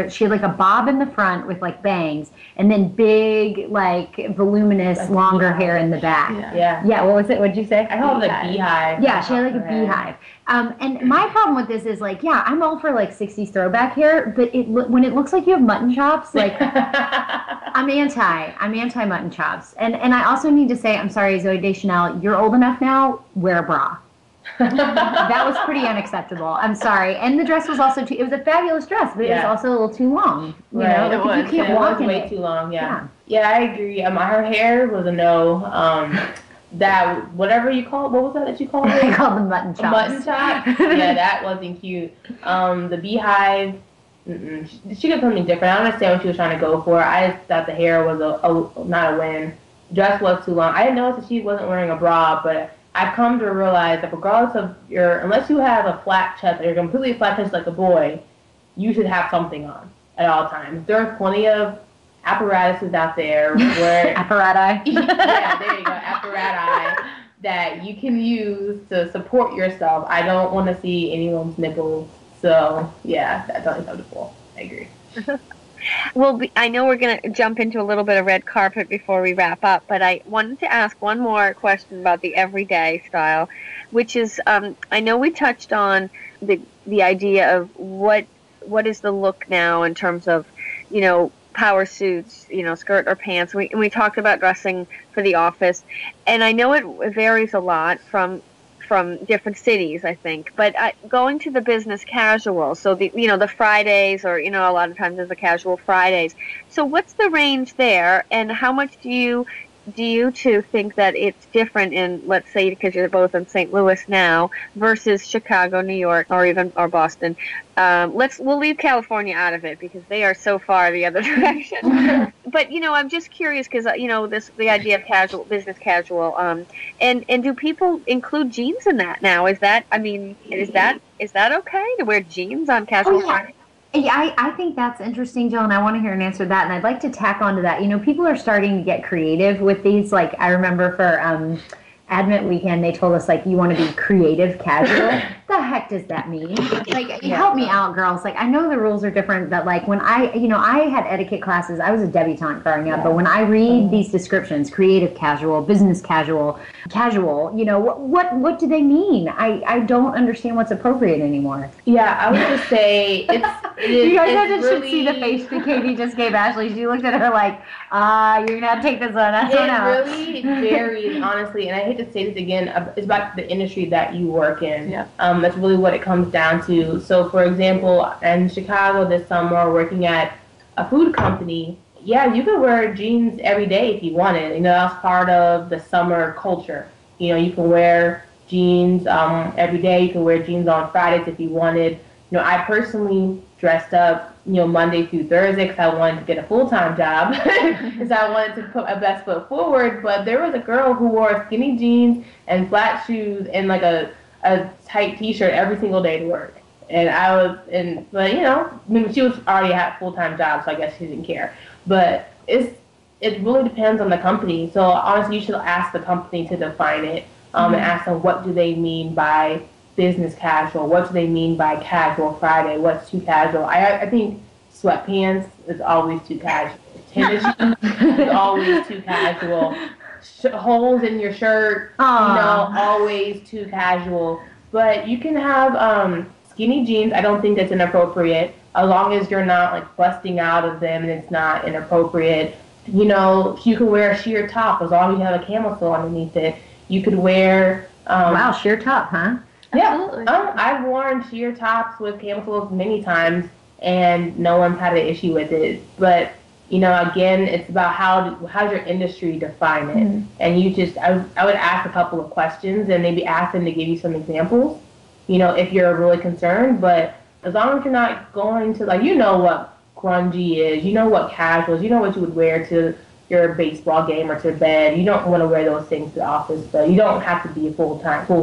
B: she had, like, a bob in the front with, like, bangs, and then big, like, voluminous, like longer hair in the back. Yeah, what was it? What did you say?
D: I call it a beehive.
B: Yeah, she had, like, a beehive. And my problem with this is, like, yeah, I'm all for, like, 60s throwback hair, but when it looks like you have mutton chops, like, I'm anti mutton chops. And I also need to say, I'm sorry, Zooey Deschanel, you're old enough now, wear a bra. That was pretty unacceptable. I'm sorry. And the dress was also it was a fabulous dress, but it was also a little too long. You know, like, you can't walk in it.
D: Way too long, yeah. Yeah, I agree. Her hair was a no. That, whatever you call it, what was that you called it?
B: I called them mutton chops.
D: Mutton chop? Yeah, that wasn't cute. The beehive, she did something different. I understand what she was trying to go for. I just thought the hair was not a win. Dress was too long. I didn't notice that she wasn't wearing a bra, but I've come to realize that regardless of unless you have a flat chest, or you're completely flat chest like a boy, you should have something on at all times. There are plenty of apparatuses out there where
B: apparati.
D: Yeah, there you go, apparati that you can use to support yourself. I don't want to see anyone's nipples, so yeah, that's unacceptable. I agree.
C: Well, I know we're going to jump into a little bit of red carpet before we wrap up, but I wanted to ask one more question about the everyday style, which is, I know we touched on the idea of what is the look now in terms of, power suits, skirt or pants. We talked about dressing for the office, and I know it varies a lot from from different cities, I think. But going to the business casual, so the Fridays, or a lot of times there's the casual Fridays. So what's the range there, and how much do you two think that it's different in, let's say, because you're both in St. Louis now, versus Chicago, New York, or Boston? We'll leave California out of it because they are so far the other direction. But I'm just curious because the idea of business casual, and do people include jeans in that now? Is that okay to wear jeans on casual Friday?
B: Yeah, I think that's interesting, Jill, and I want to hear an answer to that. And I'd like to tack onto that. People are starting to get creative with these. Like, I remember for Advent weekend, they told us, like, you want to be creative casual. The heck does that mean? Like, help me out, girls. Like, I know the rules are different, but, like, when I had etiquette classes, I was a debutante growing up, but when I read these descriptions, creative casual, business casual, what do they mean? I don't understand what's appropriate anymore.
D: Yeah, I would just say
B: you guys should see the face that Katie just gave Ashley. She looked at her like, you're going to have to take this one. I don't know.
D: It really varies, honestly, and I hate to say this again, it's about the industry that you work in.
B: Yeah.
D: That's really what it comes down to. So, for example, in Chicago this summer, working at a food company, yeah, you could wear jeans every day if you wanted. That's part of the summer culture. You can wear jeans every day. You can wear jeans on Fridays if you wanted. I personally dressed up, Monday through Thursday because I wanted to get a full-time job. Because I wanted to put my best foot forward. But there was a girl who wore skinny jeans and flat shoes and like a tight T-shirt every single day to work. And she was already had a full-time job, so I guess she didn't care. But it really depends on the company. So honestly, you should ask the company to define it and ask them what do they mean by business casual, what do they mean by casual Friday, what's too casual. I think sweatpants is always too casual. Tennis shoes is always too casual. Holes in your shirt, always too casual. But you can have skinny jeans. I don't think that's inappropriate, as long as you're not like busting out of them and it's not inappropriate. You can wear a sheer top as long as you have a camisole underneath it. You could wear
B: wow, sheer top, huh?
D: Yeah, I've worn sheer tops with camisoles many times, and no one's had an issue with it. But again, it's about how's your industry define it, and I would ask a couple of questions and maybe ask them to give you some examples. If you're really concerned, but as long as you're not going to what grungy is, what casuals, what you would wear to your baseball game or to bed. You don't want to wear those things to the office, but you don't have to be a full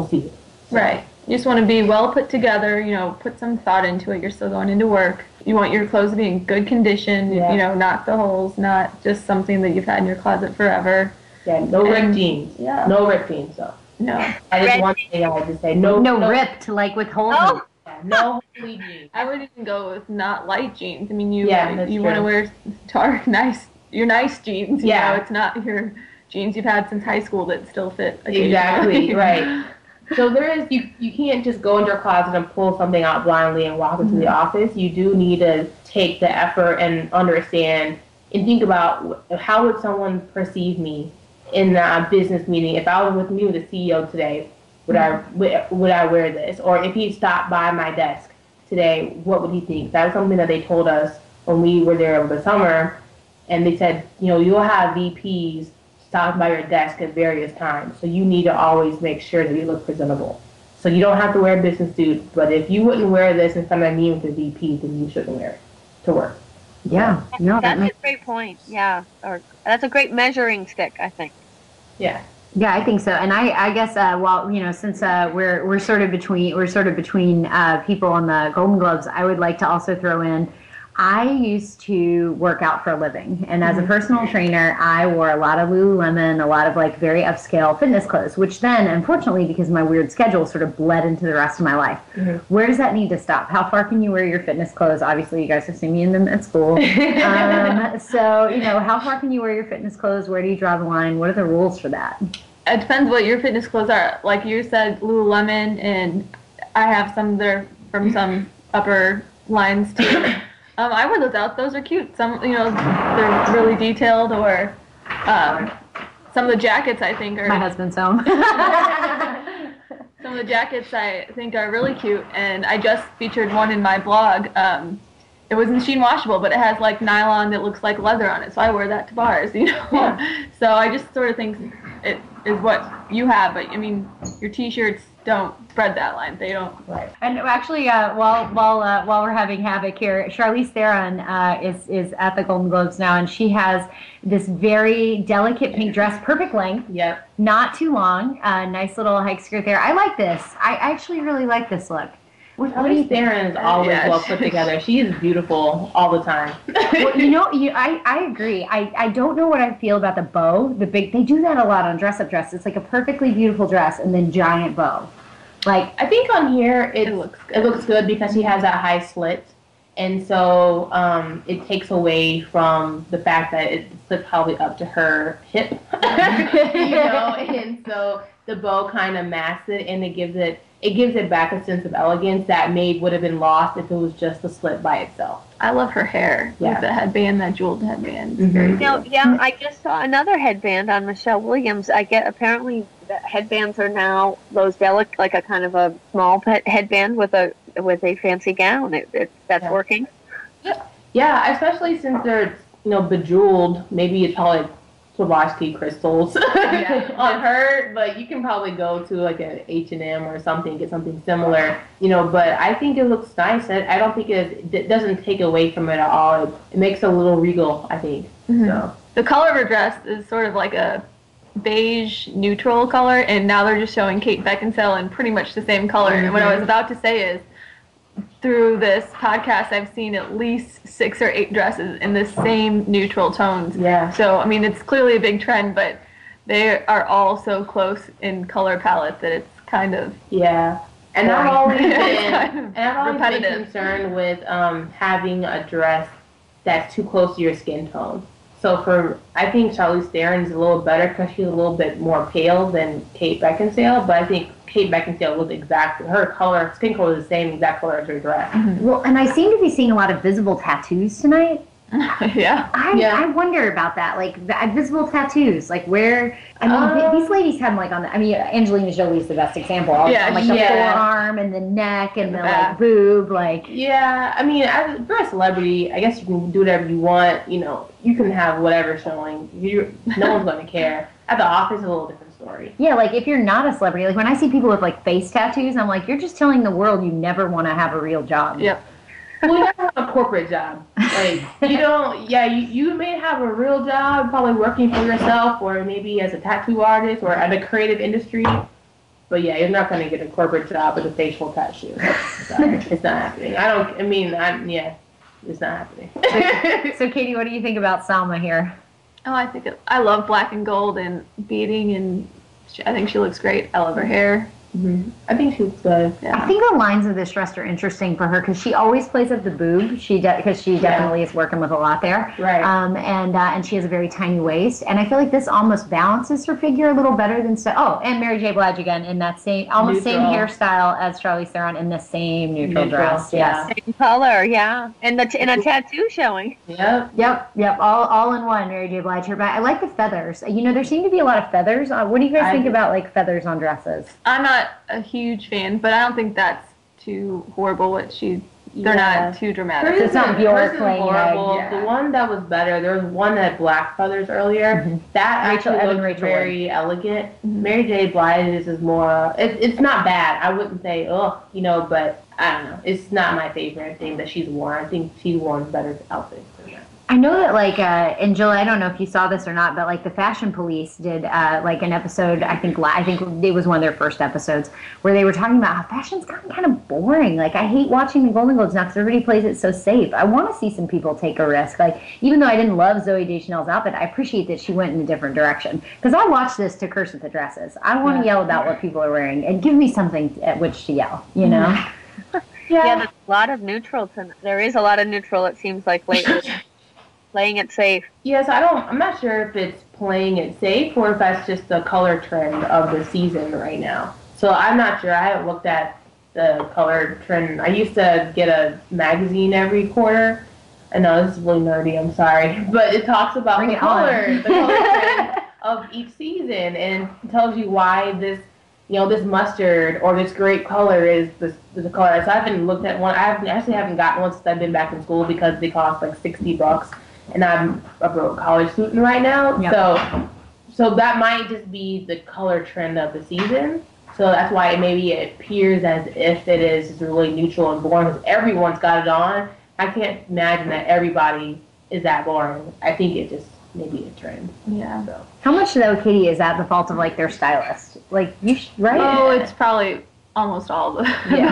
D: suit. So.
E: Right. You just want to be well put together, put some thought into it. You're still going into work. You want your clothes to be in good condition, not the holes, not just something that you've had in your closet forever.
D: Yeah, no ripped jeans.
E: Yeah.
D: No ripped jeans, though.
E: No.
D: That is one thing I would just say. No
B: ripped, like with holes.
C: Oh.
D: Yeah, no holy jeans.
E: I would even go with not light jeans. I mean, you
D: true.
E: want to wear dark, nice jeans. It's not your jeans you've had since high school that still fit occasionally.
D: Exactly, right. So you can't just go into your closet and pull something out blindly and walk into the office. You do need to take the effort and understand and think about how would someone perceive me in a business meeting. If I was with me with the CEO today, would I wear this? Or if he stopped by my desk today, what would he think? That was something that they told us when we were there over the summer, and they said, you'll have VPs stop by your desk at various times, so you need to always make sure that you look presentable. So you don't have to wear a business suit, but if you wouldn't wear this in front of me with the VP, then you shouldn't wear it to work.
B: Yeah,
C: that's a great point. Yeah, or that's a great measuring stick, I think.
D: Yeah.
B: Yeah, I think so, and I guess since we're sort of between people on the Golden Globes, I would like to also throw in. I used to work out for a living, and as a personal trainer, I wore a lot of Lululemon, a lot of like very upscale fitness clothes, which then, unfortunately, because of my weird schedule, sort of bled into the rest of my life. Where does that need to stop? How far can you wear your fitness clothes? Obviously, you guys have seen me in them at school. So, how far can you wear your fitness clothes? Where do you draw the line? What are the rules for that?
E: It depends what your fitness clothes are. Like you said, Lululemon, and I have some that are from some upper lines too. I wear those out. Those are cute. Some, they're really detailed, or some of the jackets I think are.
B: My husband's home.
E: Some of the jackets I think are really cute, and I just featured one in my blog. It was machine washable, but it has like nylon that looks like leather on it, so I wear that to bars,
D: Yeah.
E: So I just sort of think it is what you have, but I mean, your T-shirts don't spread that line. They don't.
D: Right.
B: And actually, while we're having havoc here, Charlize Theron is at the Golden Globes now, and she has this very delicate pink dress, perfect length,
D: Yep.
B: not too long, nice little hike skirt there. I like this. I actually really like this look. What do you
D: Charlize
B: think?
D: Theron is always well put together. She is beautiful all the time.
B: Well, I agree. I don't know what I feel about the bow. They do that a lot on dress-up dresses. It's like a perfectly beautiful dress and then giant bow. Like,
D: I think on here
E: It looks good.
D: It looks good because he has that high slit, and so it takes away from the fact that it slits probably up to her hip, and so the bow kind of masks it, and it gives it back a sense of elegance that would have been lost if it was just a slit by itself.
E: I love her hair with the headband, that jeweled headband. It's very beautiful.
C: Yeah, I just saw another headband on Michelle Williams. Apparently the headbands are now those delicate, like a kind of a small headband with a fancy gown. That's working.
D: Yeah, especially since they're bejeweled. Maybe it's probably Swarovski crystals on her, but you can probably go to like an H&M or something, get something similar, but I think it looks nice. I don't think it doesn't take away from it at all. It makes it a little regal, I think.
E: Mm-hmm.
D: So
E: The color of her dress is sort of like a beige neutral color, and now they're just showing Kate Beckinsale in pretty much the same color. And what I was about to say is, through this podcast, I've seen at least 6 or 8 dresses in the same neutral tones.
D: Yeah.
E: So, I mean, it's clearly a big trend, but they are all so close in color palette that it's kind of
D: And I've always
E: kind of
D: been
E: repetitive.
D: concerned with having a dress that's too close to your skin tone. So I think Charlize Theron's a little better because she's a little bit more pale than Kate Beckinsale, but I think Kate Beckinsale was her skin color is the same exact color as her dress.
B: Mm-hmm. Well, and I seem to be seeing a lot of visible tattoos tonight.
E: Yeah.
B: I wonder about that, like the visible tattoos, like where. I mean, these ladies have them like on the. I mean, Angelina Jolie's the best example. On like the forearm and the neck and the like boob, like.
D: Yeah, I mean, if you're a celebrity, I guess you can do whatever you want. You can have whatever showing. No one's going to care. At the office, it's a little different story.
B: Yeah, like if you're not a celebrity, like when I see people with like face tattoos, I'm like, you're just telling the world you never want to have a real job.
E: Yep.
D: Well, you have a corporate job. Like, you don't, you may have a real job, probably working for yourself, or maybe as a tattoo artist, or at a creative industry. But yeah, you're not going to get a corporate job with a facial tattoo. Sorry, it's not happening. It's not happening.
B: So, Katie, what do you think about Salma here?
E: Oh, I love black and gold and beading, and I think she looks great. I love her hair.
D: Mm-hmm. I think she looks good.
E: Yeah.
B: I think the lines of this dress are interesting for her because she always plays up the boob. Because she definitely is working with a lot there.
D: Right.
B: And she has a very tiny waist, and I feel like this almost balances her figure a little better than and Mary J. Blige again in that same same hairstyle as Charlize Theron in the same neutral dress.
D: Yeah.
C: Same color, yeah, and a tattoo showing.
B: Yep. All in one, Mary J. Blige. But I like the feathers. There seem to be a lot of feathers. What do you guys think about like feathers on dresses?
E: I'm not a huge fan, but I don't think that's too horrible. They're not too dramatic.
B: It's not Bjork playing
D: horrible. The one that was better, there was one that had black feathers earlier. Mm-hmm. That actually looked very elegant. Mm-hmm. Mary J. Blige's is more. It's not bad. I wouldn't say but I don't know. It's not my favorite thing that she's worn. I think she's worn better outfits than that.
B: I know that, like, and Jill, I don't know if you saw this or not, but, like, the Fashion Police did, like, an episode, I think it was one of their first episodes, where they were talking about how fashion's gotten kind of boring. Like, I hate watching the Golden Globes now because everybody plays it so safe. I want to see some people take a risk. Like, even though I didn't love Zooey Deschanel's outfit, I appreciate that she went in a different direction. Because I watched this to curse at the dresses. I want to yell about what people are wearing and give me something at which to yell, you know?
C: Yeah, there's a lot of neutral. There is a lot of neutral, it seems like, lately. Playing it safe.
D: Yes, I'm not sure if it's playing it safe or if that's just the color trend of the season right now. So I'm not sure. I haven't looked at the color trend. I used to get a magazine every quarter. I know this is really nerdy, I'm sorry. But it talks about the color trend of each season and tells you why this this mustard or this grape color is the color. So I haven't looked at one. Actually haven't gotten one since I've been back in school because they cost like $60, and I'm a broke college student right now. Yep. So that might just be the color trend of the season. So that's why it appears as if it is just really neutral and boring because everyone's got it on. I can't imagine that everybody is that boring. I think it just maybe a trend.
B: Yeah. So. How much though, Katie, is that the fault of like their stylist? Like right?
E: Oh, it's probably almost all the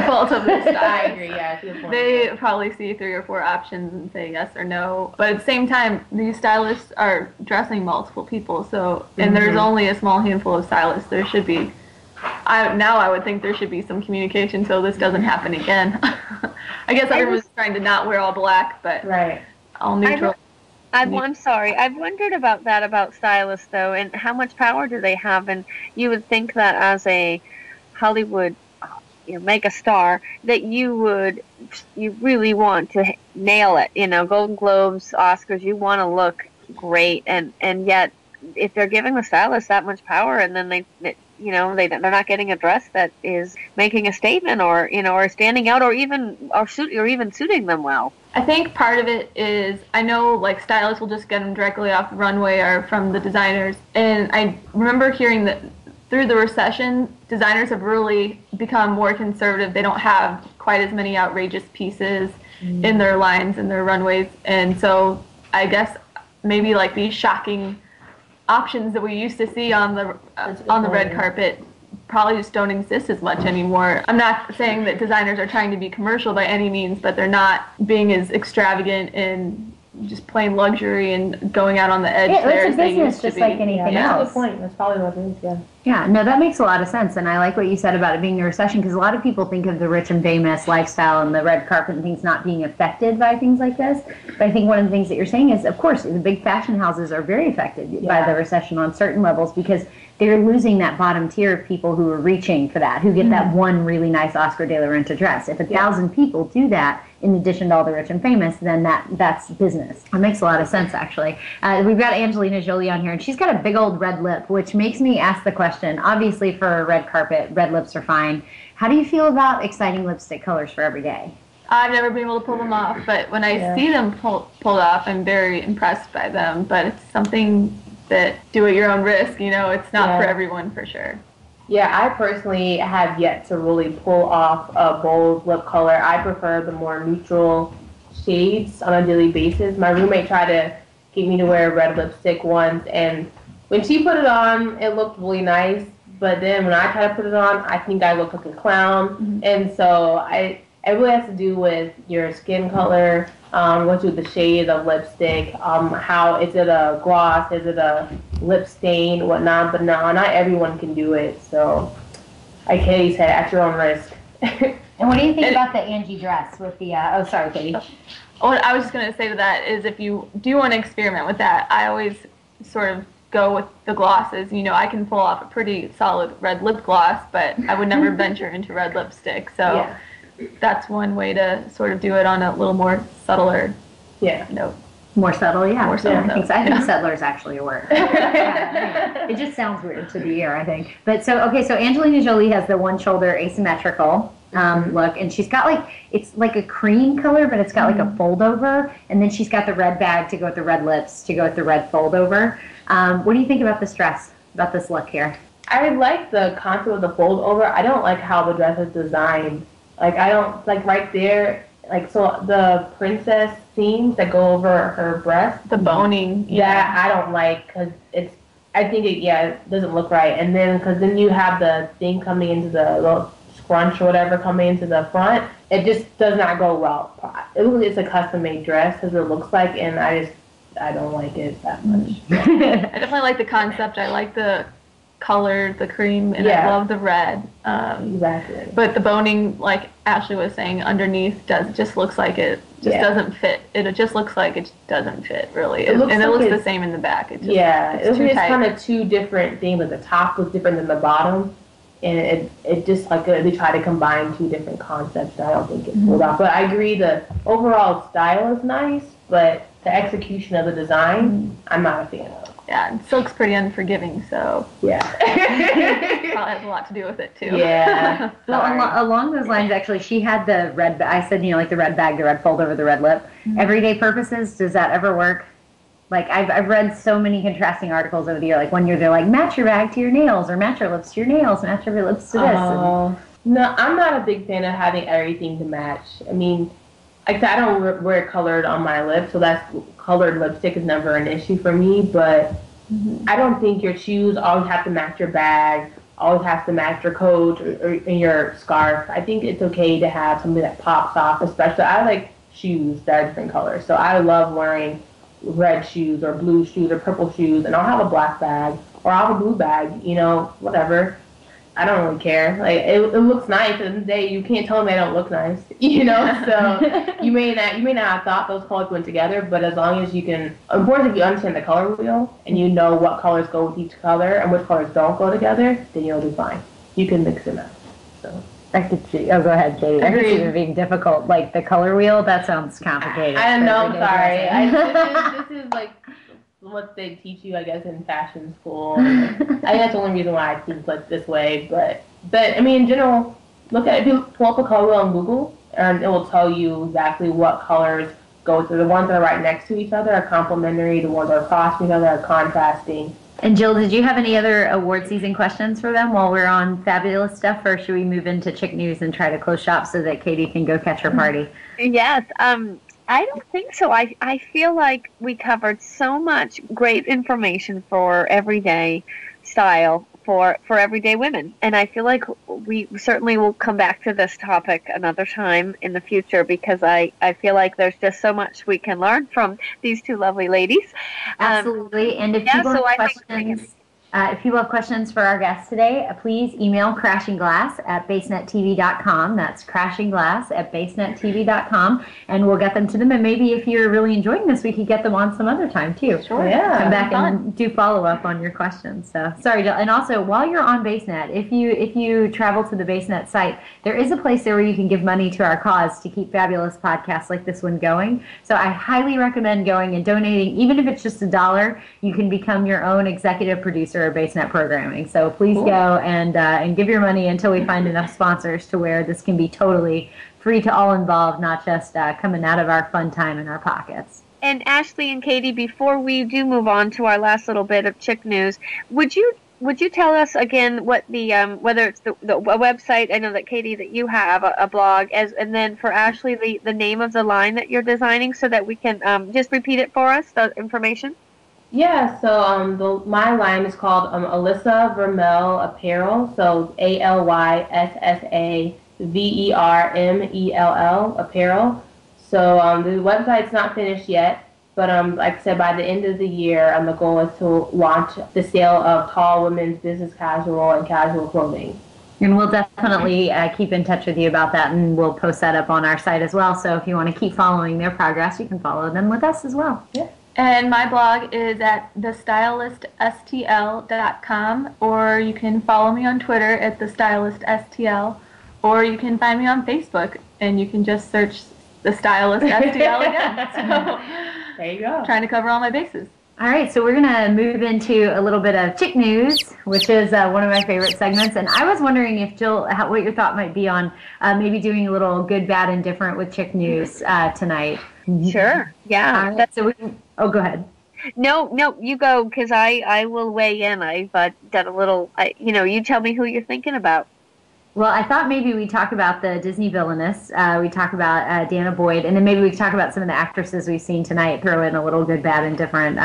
E: fault of the stylist.
D: I agree. Yeah,
E: they probably see 3 or 4 options and say yes or no. But at the same time, these stylists are dressing multiple people. So and there's only a small handful of stylists. There should be. I would think there should be some communication so this doesn't happen again. I guess everyone's trying to not wear all black, but all neutral.
C: I'm sorry. I've wondered about that about stylists, though, and how much power do they have? And you would think that as a Hollywood mega star, that you really want to nail it. Golden Globes, Oscars, you want to look great, and yet if they're giving the stylist that much power, and then they're not getting a dress that is making a statement or standing out or even suiting them well.
E: I think part of it is I know like stylists will just get them directly off the runway or from the designers, and I remember hearing that through the recession designers have really become more conservative. They don't have quite as many outrageous pieces in their lines and their runways, and so I guess maybe like these shocking options that we used to see on the red carpet probably just don't exist as much anymore. I'm not saying that designers are trying to be commercial by any means, but they're not being as extravagant and just plain luxury and going out on the edge there as they used to be.
B: It's a business just like anything else.
D: That's a good point. That's probably what it is,
B: Yeah, no, that makes a lot of sense, and I like what you said about it being a recession, because a lot of people think of the rich and famous lifestyle and the red carpet and things not being affected by things like this, but I think one of the things that you're saying is, of course, the big fashion houses are very affected by the recession on certain levels, because they're losing that bottom tier of people who are reaching for that, who get that one really nice Oscar de la Renta dress. If 1,000 people do that, in addition to all the rich and famous, then that's business. It makes a lot of sense, actually. We've got Angelina Jolie on here, and she's got a big old red lip, which makes me ask the question, obviously for a red carpet, red lips are fine. How do you feel about exciting lipstick colors for every day?
E: I've never been able to pull them off, but when I see them pulled off, I'm very impressed by them. But it's something that do at your own risk, it's not for everyone for sure.
D: Yeah, I personally have yet to really pull off a bold lip color. I prefer the more neutral shades on a daily basis. My roommate tried to get me to wear a red lipstick once, and when she put it on, it looked really nice. But then when I tried to put it on, I think I looked like a clown. And so it really has to do with your skin color, what do the shade of lipstick, how is it a gloss, is it a lip stain, whatnot. But no, not everyone can do it. So, like Katie said, at your own risk.
B: And what do you think about the Angie dress with the? Oh, sorry, Katie.
E: What I was just going to say to that is, if you do want to experiment with that, I always sort of go with the glosses. I can pull off a pretty solid red lip gloss, but I would never venture into red lipstick. So that's one way to sort of do it on a little more subtler note.
B: More subtle, More subtle. I think subtler is actually a word. It just sounds weird to the ear, I think. But so Angelina Jolie has the one shoulder asymmetrical look, and she's got it's like a cream color, but it's got like a fold over, and then she's got the red bag to go with the red lips, to go with the red fold over. What do you think about this dress, about this look here?
D: I like the concept of the fold over. I don't like how the dress is designed. I don't, right there, so the princess seams that go over her breast.
E: The boning.
D: That I don't like, because I think it doesn't look right. And then, because then you have the thing coming into the little scrunch or whatever coming into the front. It just does not go well. It's a custom-made dress, as it looks like, and I don't like it that much.
E: I definitely like the concept. I like the color, the cream, and I love the red.
D: Exactly.
E: But the boning, like Ashley was saying, underneath just looks like it doesn't fit. It just looks like it doesn't fit, really. It looks the same in the back. It's
D: kind of two different things. Like the top was different than the bottom, and it just they try to combine two different concepts. I don't think it's pulled off. But I agree, the overall style is nice, but the execution of the design, I'm not a fan of.
E: Yeah, and silk's pretty unforgiving, so
D: Yeah.
E: probably has a lot to do with it too.
D: Yeah.
B: Well, along those lines, actually, she had the red. I said, like the red bag, the red fold over the red lip.
E: Mm-hmm.
B: Everyday purposes, does that ever work? Like I've read so many contrasting articles over the year. Like one year they're like, match your bag to your nails, or match your lips to your nails, match your lips to this.
D: No, I'm not a big fan of having everything to match. I mean, like I don't wear colored on my lips, so that's colored lipstick is never an issue for me. But I don't think your shoes always have to match your bag, always have to match your coat or your scarf. I think it's okay to have something that pops off. Especially, I like shoes that are different colors, so I love wearing red shoes or blue shoes or purple shoes, and I'll have a black bag or I'll have a blue bag. Whatever. I don't really care. Like it looks nice. At the end of the day, you can't tell me I don't look nice. So you may not have thought those colors went together, but as long as you can, of course, if you understand the color wheel and you know what colors go with each color and which colors don't go together, then you'll do fine. You can mix them up. So.
B: Go ahead, Katie. I heard you were being difficult. Like the color wheel, that sounds complicated.
D: I know. I'm sorry. This is like what they teach you, I guess, in fashion school. I think that's the only reason why I think like this way. But I mean, in general, if you pull up a color wheel on Google, and it will tell you exactly what colors go to. The ones that are right next to each other are complementary. The ones that are across from each other are contrasting.
B: And Jill, did you have any other award season questions for them while we're on fabulous stuff, or should we move into Chick News and try to close shop so that Katie can go catch her party?
C: Yes. I don't think so. I feel like we covered so much great information for everyday style for everyday women. And I feel like we certainly will come back to this topic another time in the future because I feel like there's just so much we can learn from these two lovely ladies.
B: Absolutely. And if people have questions for our guests today, please email crashingglass@basenettv.com. That's crashingglass@basenettv.com, and we'll get them to them. And maybe if you're really enjoying this, we could get them on some other time too.
E: Sure.
D: Yeah.
B: Come back and do follow up on your questions. So sorry, Jill. And also, while you're on BaseNet, if you travel to the BaseNet site, there is a place there where you can give money to our cause to keep fabulous podcasts like this one going. So I highly recommend going and donating, even if it's just $1. You can become your own executive producer of BaseNet programming. So please go and give your money until we find enough sponsors to where this can be totally free to all involved, not just coming out of our fun time in our pockets.
C: And Ashley and Katie, before we do move on to our last little bit of Chick News, would you tell us again what the whether it's the website? I know that Katie that you have a blog, and then for Ashley the name of the line that you're designing, so that we can just repeat it for us, the information.
D: Yeah, so my line is called Alyssa Vermel Apparel, so ALYSSAVERMELL Apparel. So the website's not finished yet, but like I said, by the end of the year, the goal is to launch the sale of tall women's business casual and casual clothing.
B: And we'll definitely keep in touch with you about that, and we'll post that up on our site as well. So if you want to keep following their progress, you can follow them with us as well.
D: Yeah.
E: And my blog is at thestyliststl.com, or you can follow me on Twitter at thestyliststl, or you can find me on Facebook, and you can just search The Stylist STL again. So
D: there you go.
E: Trying to cover all my bases.
B: All right, so we're going to move into a little bit of Chick News, which is one of my favorite segments. And I was wondering if, Jill, what your thought might be on maybe doing a little good, bad, and different with Chick News tonight.
C: Sure. Yeah.
B: Right, so go ahead.
C: No, you go, because I will weigh in. I've done a little, you tell me who you're thinking about.
B: Well, I thought maybe we'd talk about the Disney villainess. We talk about Dana Boyd, and then maybe we could talk about some of the actresses we've seen tonight, throw in a little good, bad, and different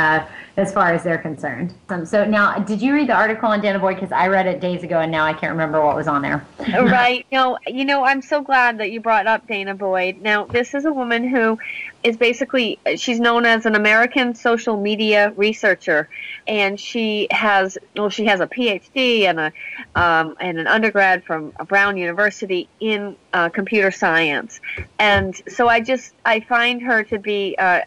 B: as far as they're concerned. So now, did you read the article on Dana Boyd? Because I read it days ago, and now I can't remember what was on there.
C: Right. No, I'm so glad that you brought up Dana Boyd. Now, this is a woman who is basically, she's known as an American social media researcher, and she has a PhD and an undergrad from Brown University in computer science. And so I find her to be, I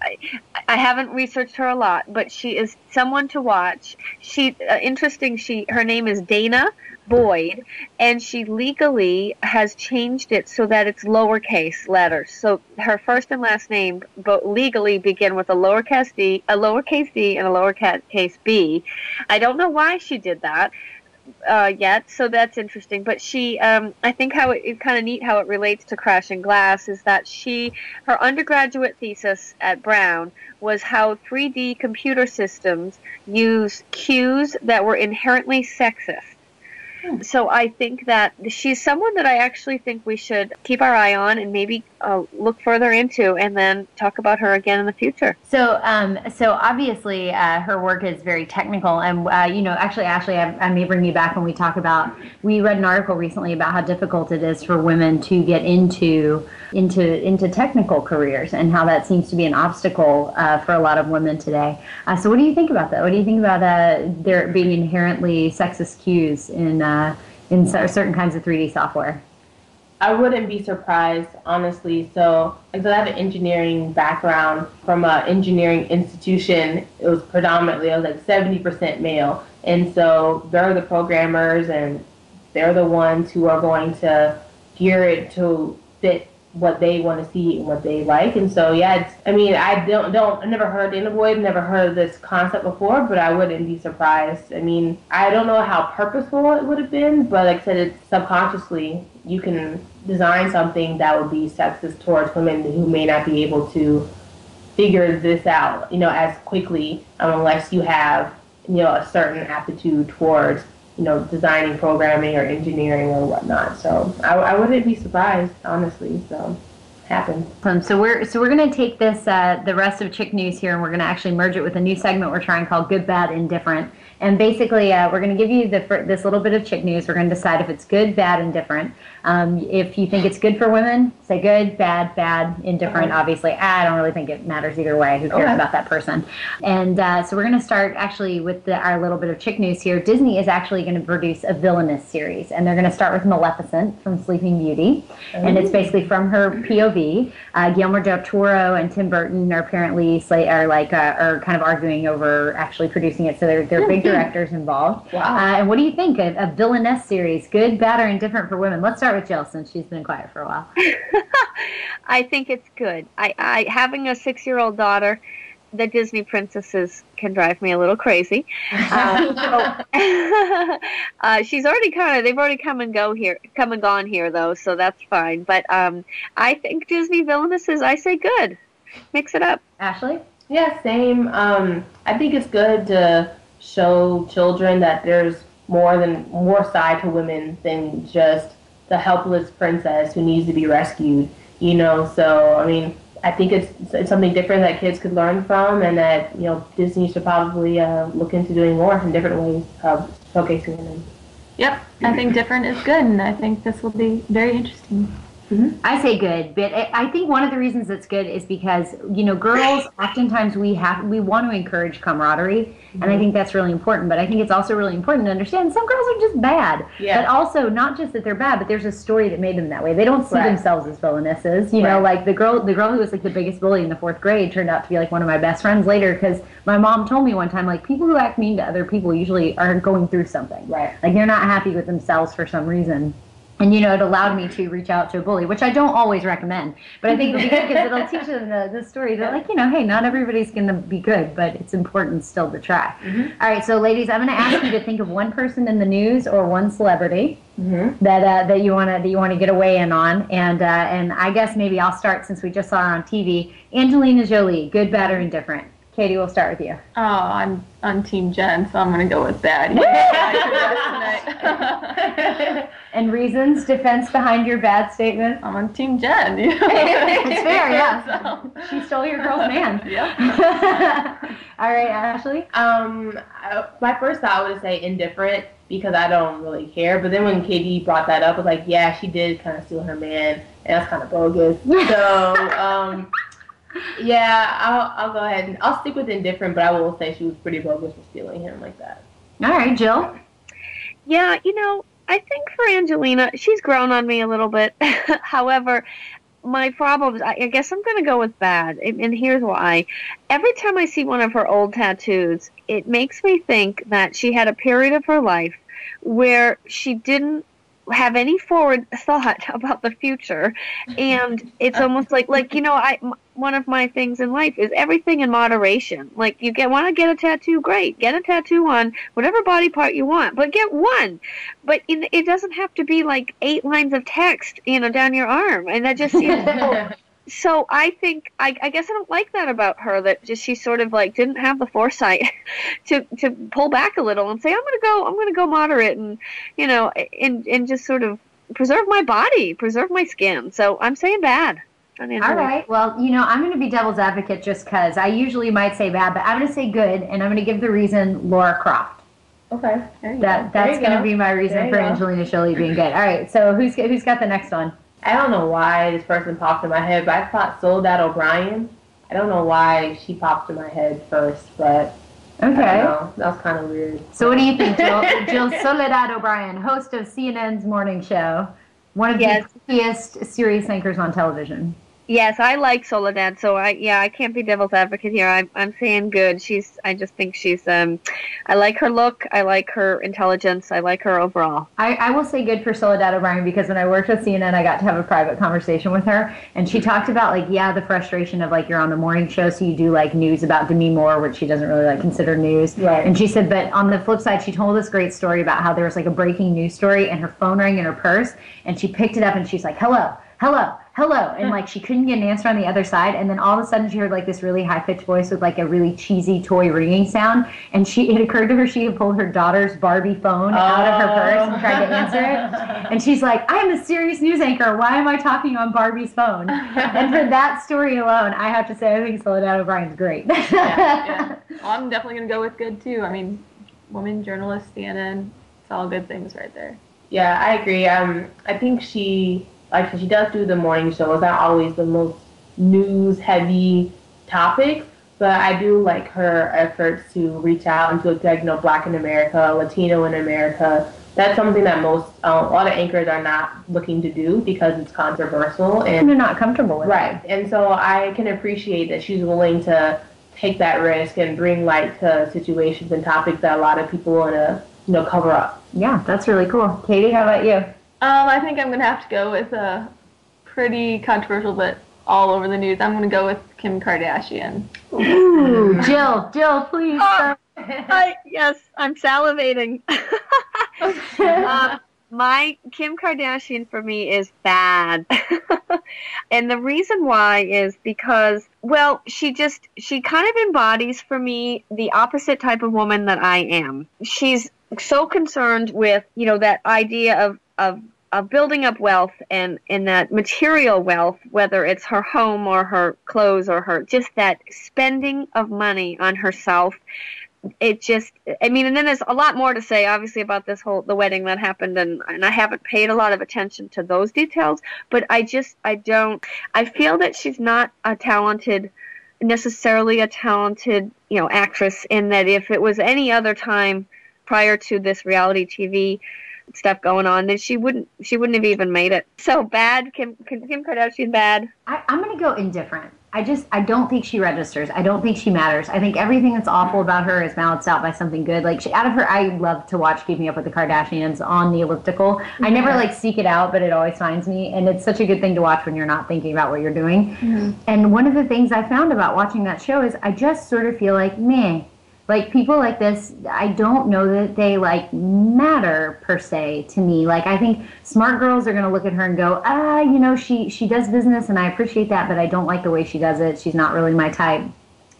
C: haven't researched her a lot, but she is someone to watch. Her name is Dana Boyd, and she legally has changed it so that it's lowercase letters. So her first and last name legally begin with a lowercase d, and a lowercase b. I don't know why she did that yet, so that's interesting. But she, I think how it's kind of neat how it relates to Crashing Glass is that her undergraduate thesis at Brown was how 3D computer systems use cues that were inherently sexist. So I think that she's someone that I actually think we should keep our eye on and maybe look further into, and then talk about her again in the future.
B: So obviously her work is very technical, and actually, Ashley, I may bring you back when we talk about. We read an article recently about how difficult it is for women to get into technical careers, and how that seems to be an obstacle for a lot of women today. So what do you think about that? What do you think about there being inherently sexist cues in certain kinds of 3D software?
D: I wouldn't be surprised, honestly. So I have an engineering background from an engineering institution. It was predominantly, it was like 70% male. And so they're the programmers, and they're the ones who are going to gear it to fit what they want to see and what they like. And so, yeah, I never heard Boyd, never heard of this concept before, but I wouldn't be surprised. I mean, I don't know how purposeful it would have been, but like I said, it's subconsciously, you can design something that would be sexist towards women who may not be able to figure this out, as quickly, unless you have, a certain aptitude towards designing, programming, or engineering or whatnot. So I wouldn't be surprised, honestly. So happens.
B: So we're going to take this the rest of Chick News here, and we're going to actually merge it with a new segment we're trying called Good, Bad, Indifferent. And basically, we're going to give you this little bit of Chick News. We're going to decide if it's good, bad, indifferent. If you think it's good for women, say good, bad, indifferent. Okay. Obviously, I don't really think it matters either way. Who cares about that person? And so we're going to start actually with our little bit of Chick News here. Disney is actually going to produce a villainous series, and they're going to start with Maleficent from Sleeping Beauty, and it's basically from her POV. Guillermo del Toro and Tim Burton are apparently are kind of arguing over actually producing it. So they're big directors involved. Wow. And what do you think of a villainess series? Good, bad, or indifferent for women? Let's start with Jill, since she's been quiet for a while.
C: I think it's good. I having a 6-year-old daughter, the Disney princesses can drive me a little crazy. She's already they've already come and gone here though, so that's fine. But I think Disney villainesses, I say good. Mix it up.
B: Ashley?
D: Yeah, same. I think it's good to show children that there's more side to women than just the helpless princess who needs to be rescued. So I mean, I think it's something different that kids could learn from, and that Disney should probably look into doing more in different ways of showcasing women.
E: Yep, I think different is good, and I think this will be very interesting.
B: Mm-hmm. I say good, but I think one of the reasons it's good is because, girls, oftentimes we want to encourage camaraderie, and I think that's really important, but I think it's also really important to understand some girls are just bad. Yeah. But also, not just that they're bad, but there's a story that made them that way. They don't see themselves as villainesses. Like the girl who was like the biggest bully in the 4th grade turned out to be like one of my best friends later, because my mom told me one time, like, people who act mean to other people usually are going through something. Right. Like, they're not happy with themselves for some reason. And, it allowed me to reach out to a bully, which I don't always recommend. But I think it'll be good because it'll teach them the story that, like, hey, not everybody's going to be good, but it's important still to try. Mm-hmm. All right, so, ladies, I'm going to ask you to think of one person in the news or one celebrity that you want to get a weigh in on. And I guess maybe I'll start, since we just saw her on TV. Angelina Jolie, good, bad, or indifferent? Katie, we'll start with you.
E: Oh, I'm on Team Jen, so I'm going to go with bad.
B: And reasons, defense behind your bad statement?
E: I'm on Team Jen.
B: It's fair, yeah. So. She stole your girl's man.
E: Yep.
B: All right, Ashley?
D: My first thought would say indifferent, because I don't really care. But then when Katie brought that up, I was like, yeah, she did kind of steal her man, and that's kind of bogus. So, yeah, I'll go ahead and I'll stick with indifferent, but I will say she was pretty bogus for stealing him like that.
B: All right, Jill?
C: Yeah, I think for Angelina, she's grown on me a little bit. However, my problems, I guess I'm going to go with bad, and here's why. Every time I see one of her old tattoos, it makes me think that she had a period of her life where she didn't have any forward thought about the future, and it's almost like one of my things in life is everything in moderation. Like, you want to get a tattoo, great, get a tattoo on whatever body part you want, but get one. But it doesn't have to be like 8 lines of text, down your arm, and that just seems So I think, I guess I don't like that about her, that just she sort of like didn't have the foresight to pull back a little and say, I'm gonna go moderate, and and just sort of preserve my body, preserve my skin. So I'm saying bad.
B: All right. Well, I'm going to be devil's advocate just because I usually might say bad, but I'm going to say good, and I'm going to give the reason Laura Croft.
D: Okay.
B: That's going to be my reason for Angelina Jolie being good. All right. So who's got the next one?
D: I don't know why this person popped in my head, but I thought Soledad O'Brien. I don't know why she popped in my head first, but okay. I don't know. That was kind of weird.
B: So what do you think, Jill? Soledad O'Brien, host of CNN's morning show, one of the biggest serious anchors on television.
C: Yes, I like Soledad, so I can't be devil's advocate here. I'm saying good. I just think she's I like her look, I like her intelligence, I like her overall.
B: I will say good for Soledad O'Brien, because when I worked with CNN, I got to have a private conversation with her, and she talked about the frustration of you're on the morning show, so you do news about Demi Moore, which she doesn't really consider news. Right. And she said, but on the flip side, she told this great story about how there was a breaking news story, and her phone rang in her purse, and she picked it up, and she's like, hello, and she couldn't get an answer on the other side, and then all of a sudden she heard this really high-pitched voice with a really cheesy toy ringing sound, and it occurred to her she had pulled her daughter's Barbie phone out of her purse and tried to answer it, and she's like, I'm a serious news anchor, why am I talking on Barbie's phone? And for that story alone, I have to say I think Soledad O'Brien's great.
E: Yeah. Well, I'm definitely going to go with good too. I mean, woman journalist, CNN, it's all good things right there.
D: Yeah, I agree. I think she does do the morning show. It's not always the most news-heavy topics, but I do like her efforts to reach out and to look Black in America, Latino in America. That's something that a lot of anchors are not looking to do because it's controversial. And
B: they're not comfortable with it.
D: Right. And so I can appreciate that she's willing to take that risk and bring light to situations and topics that a lot of people want to cover up.
B: Yeah, that's really cool. Katie, how about you?
E: I think I'm going to have to go with a pretty controversial, but all over the news. I'm going to go with Kim Kardashian.
B: Ooh, Jill, please.
C: Yes, I'm salivating. My Kim Kardashian for me is bad. And the reason why is because, she kind of embodies for me the opposite type of woman that I am. She's so concerned with, that idea of building up wealth and that material wealth, whether it's her home or her clothes or just that spending of money on herself. And then there's a lot more to say, obviously, about the wedding that happened, and I haven't paid a lot of attention to those details, but I feel that she's not necessarily a talented, actress, in that if it was any other time prior to this reality TV stuff going on, then she wouldn't have even made it. So bad, Kim Kardashian, bad.
B: I'm going to go indifferent. I don't think she registers. I don't think she matters. I think everything that's awful about her is balanced out by something good. I love to watch Keeping Up with the Kardashians on the elliptical. Mm-hmm. I never seek it out, but it always finds me, and it's such a good thing to watch when you're not thinking about what you're doing. Mm-hmm. And one of the things I found about watching that show is I just sort of feel meh. People like this, I don't know that they, matter, per se, to me. I think smart girls are going to look at her and go, she does business, and I appreciate that, but I don't like the way she does it. She's not really my type.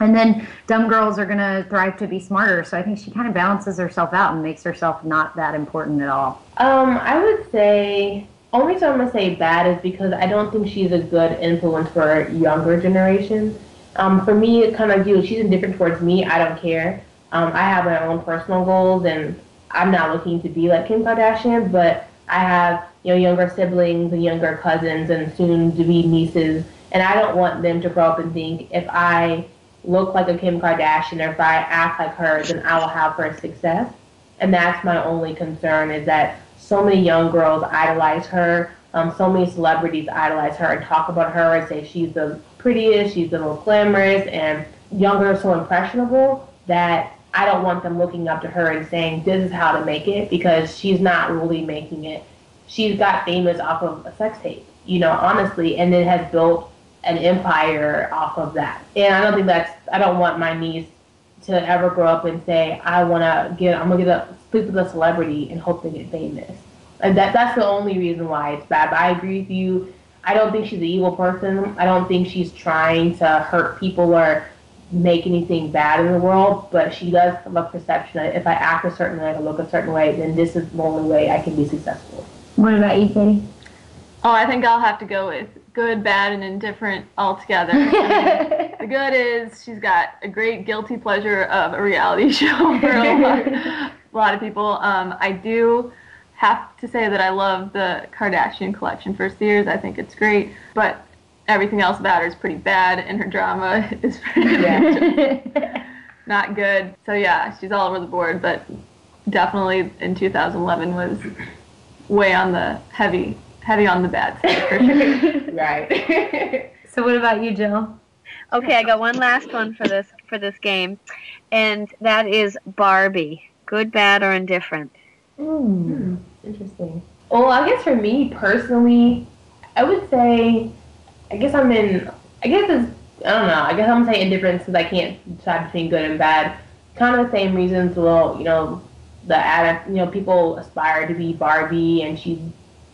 B: And then dumb girls are going to thrive to be smarter, so I think she kind of balances herself out and makes herself not that important at all.
D: I would say, only reason I'm going to say bad is because I don't think she's a good influence for younger generations. For me, it's kind of she's indifferent towards me. I don't care. I have my own personal goals, and I'm not looking to be like Kim Kardashian, but I have, younger siblings and younger cousins and soon-to-be nieces, and I don't want them to grow up and think if I look like a Kim Kardashian or if I act like her, then I will have her success. And that's my only concern, is that so many young girls idolize her. So many celebrities idolize her and talk about her and say she's the prettiest, she's the most glamorous, and younger are so impressionable that I don't want them looking up to her and saying, this is how to make it, because she's not really making it. She's got famous off of a sex tape, honestly, and it has built an empire off of that. And I don't want my niece to ever grow up and say, I'm gonna sleep with a celebrity and hope to get famous. And that's the only reason why it's bad. But I agree with you. I don't think she's an evil person. I don't think she's trying to hurt people or make anything bad in the world, but she does have a perception that if I act a certain way or look a certain way, then this is the only way I can be successful.
B: What about you, Katie?
E: Oh, I think I'll have to go with good, bad, and indifferent altogether. The good is she's got a great guilty pleasure of a reality show for a lot of people. I do have to say that I love the Kardashian collection for Sears. I think it's great, but everything else about her is pretty bad, and her drama is pretty not good. So yeah, she's all over the board, but definitely in 2011 was way on the heavy on the bad side for sure.
D: Right.
B: So what about you, Jill?
C: Okay, I got one last one for this game, and that is Barbie. Good, bad, or indifferent?
D: Interesting. Well, I guess for me personally, I would say, I guess I'm gonna say indifferent because I can't decide between good and bad. Kind of the same reasons. Well, people aspire to be Barbie, and she's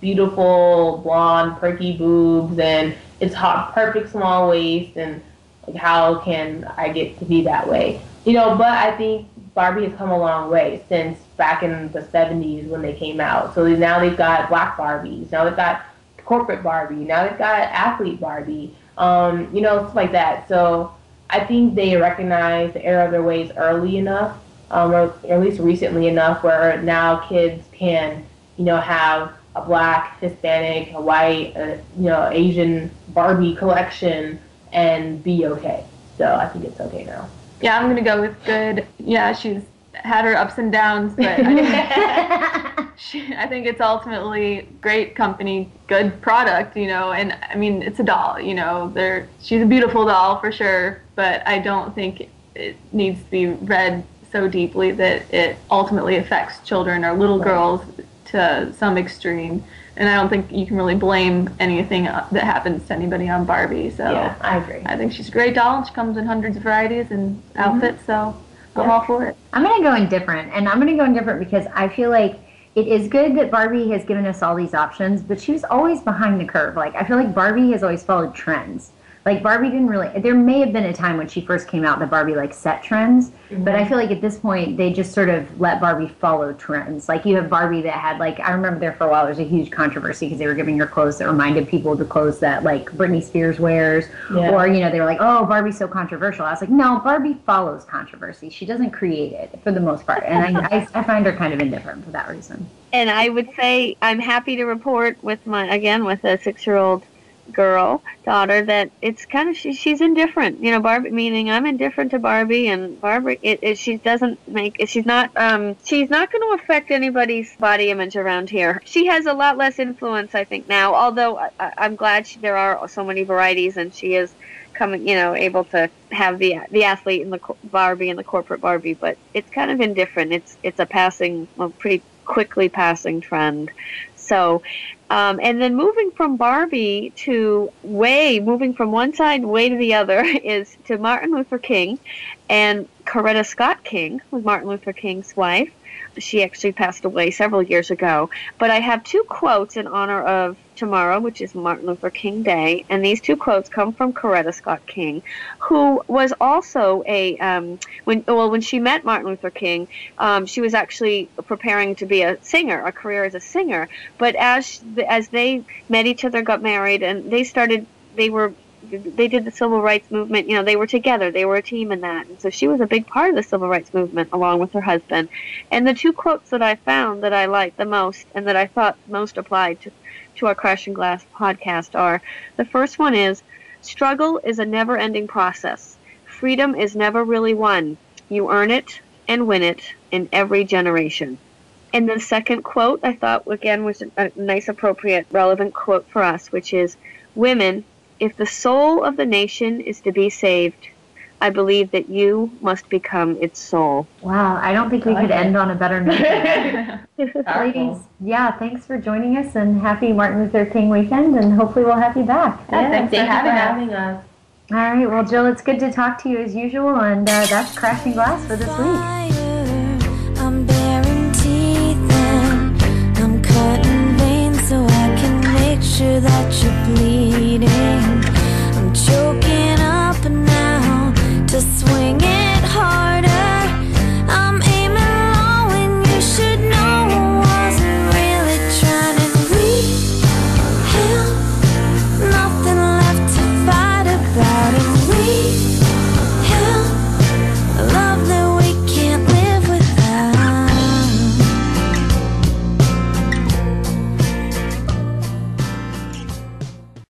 D: beautiful, blonde, perky boobs, and it's hot, perfect small waist, and like, how can I get to be that way? But I think Barbie has come a long way since back in the 70s when they came out. So now they've got black Barbies, now they've got corporate Barbie, now they've got athlete Barbie, stuff like that. So I think they recognize the error of their ways early enough, or at least recently enough, where now kids can, have a black, Hispanic, a white, Asian Barbie collection and be okay. So I think it's okay now.
E: Yeah, I'm going to go with good. Yeah, she's had her ups and downs, but I think it's ultimately great company, good product, and I mean, it's a doll, she's a beautiful doll for sure, but I don't think it needs to be read so deeply that it ultimately affects children or little girls to some extreme. And I don't think you can really blame anything that happens to anybody on Barbie. So
D: yeah, I agree.
E: I think she's a great doll. She comes in hundreds of varieties and outfits, so I'm all for it.
B: I'm going to go indifferent, and I'm going to go indifferent because I feel like it is good that Barbie has given us all these options, but she was always behind the curve. Like, I feel like Barbie has always followed trends. Like, Barbie didn't really, there may have been a time when she first came out that Barbie, set trends, but I feel like at this point, they just sort of let Barbie follow trends. Like, you have Barbie that had, I remember there for a while, there was a huge controversy because they were giving her clothes that reminded people of the clothes that, Britney Spears wears, or, they were like, oh, Barbie's so controversial. I was like, no, Barbie follows controversy. She doesn't create it, for the most part, and I find her kind of indifferent for that reason.
C: And I would say I'm happy to report with a 6-year-old daughter, that it's kind of she's indifferent. Barbie, meaning I'm indifferent to Barbie, and Barbie she's not going to affect anybody's body image around here. She has a lot less influence, I think, now. Although I'm glad there are so many varieties, and she is coming, able to have the athlete and the Barbie and the corporate Barbie. But it's kind of indifferent. It's a pretty quickly passing trend. So, and then moving from Barbie moving from one side way to the other is to Martin Luther King and Coretta Scott King, who's Martin Luther King's wife. She actually passed away several years ago. But I have two quotes in honor of tomorrow, which is Martin Luther King Day. And these two quotes come from Coretta Scott King, who was also when she met Martin Luther King, she was actually preparing to be a career as a singer. But as they met each other, got married, and they did the civil rights movement. They were together. They were a team in that. And so she was a big part of the civil rights movement along with her husband. And the two quotes that I found that I liked the most and that I thought most applied to our Crash and Glass podcast are, the first one is, struggle is a never-ending process. Freedom is never really won. You earn it and win it in every generation. And the second quote I thought, again, was a nice, appropriate, relevant quote for us, which is, women, if the soul of the nation is to be saved, I believe that you must become its soul.
B: Wow, I don't think we could end on a better note. Ladies,
D: Powerful.
B: thanks for joining us, and happy Martin Luther King weekend, and hopefully we'll have you back.
D: Yeah,
E: thanks
D: thank
E: for
D: you for
E: having
D: having us.
B: All right, well, Jill, it's good to talk to you as usual, and that's Crashing Glass for this week.
F: I'm baring teeth and I'm cutting veins so I can make sure that you're bleeding. I'm choking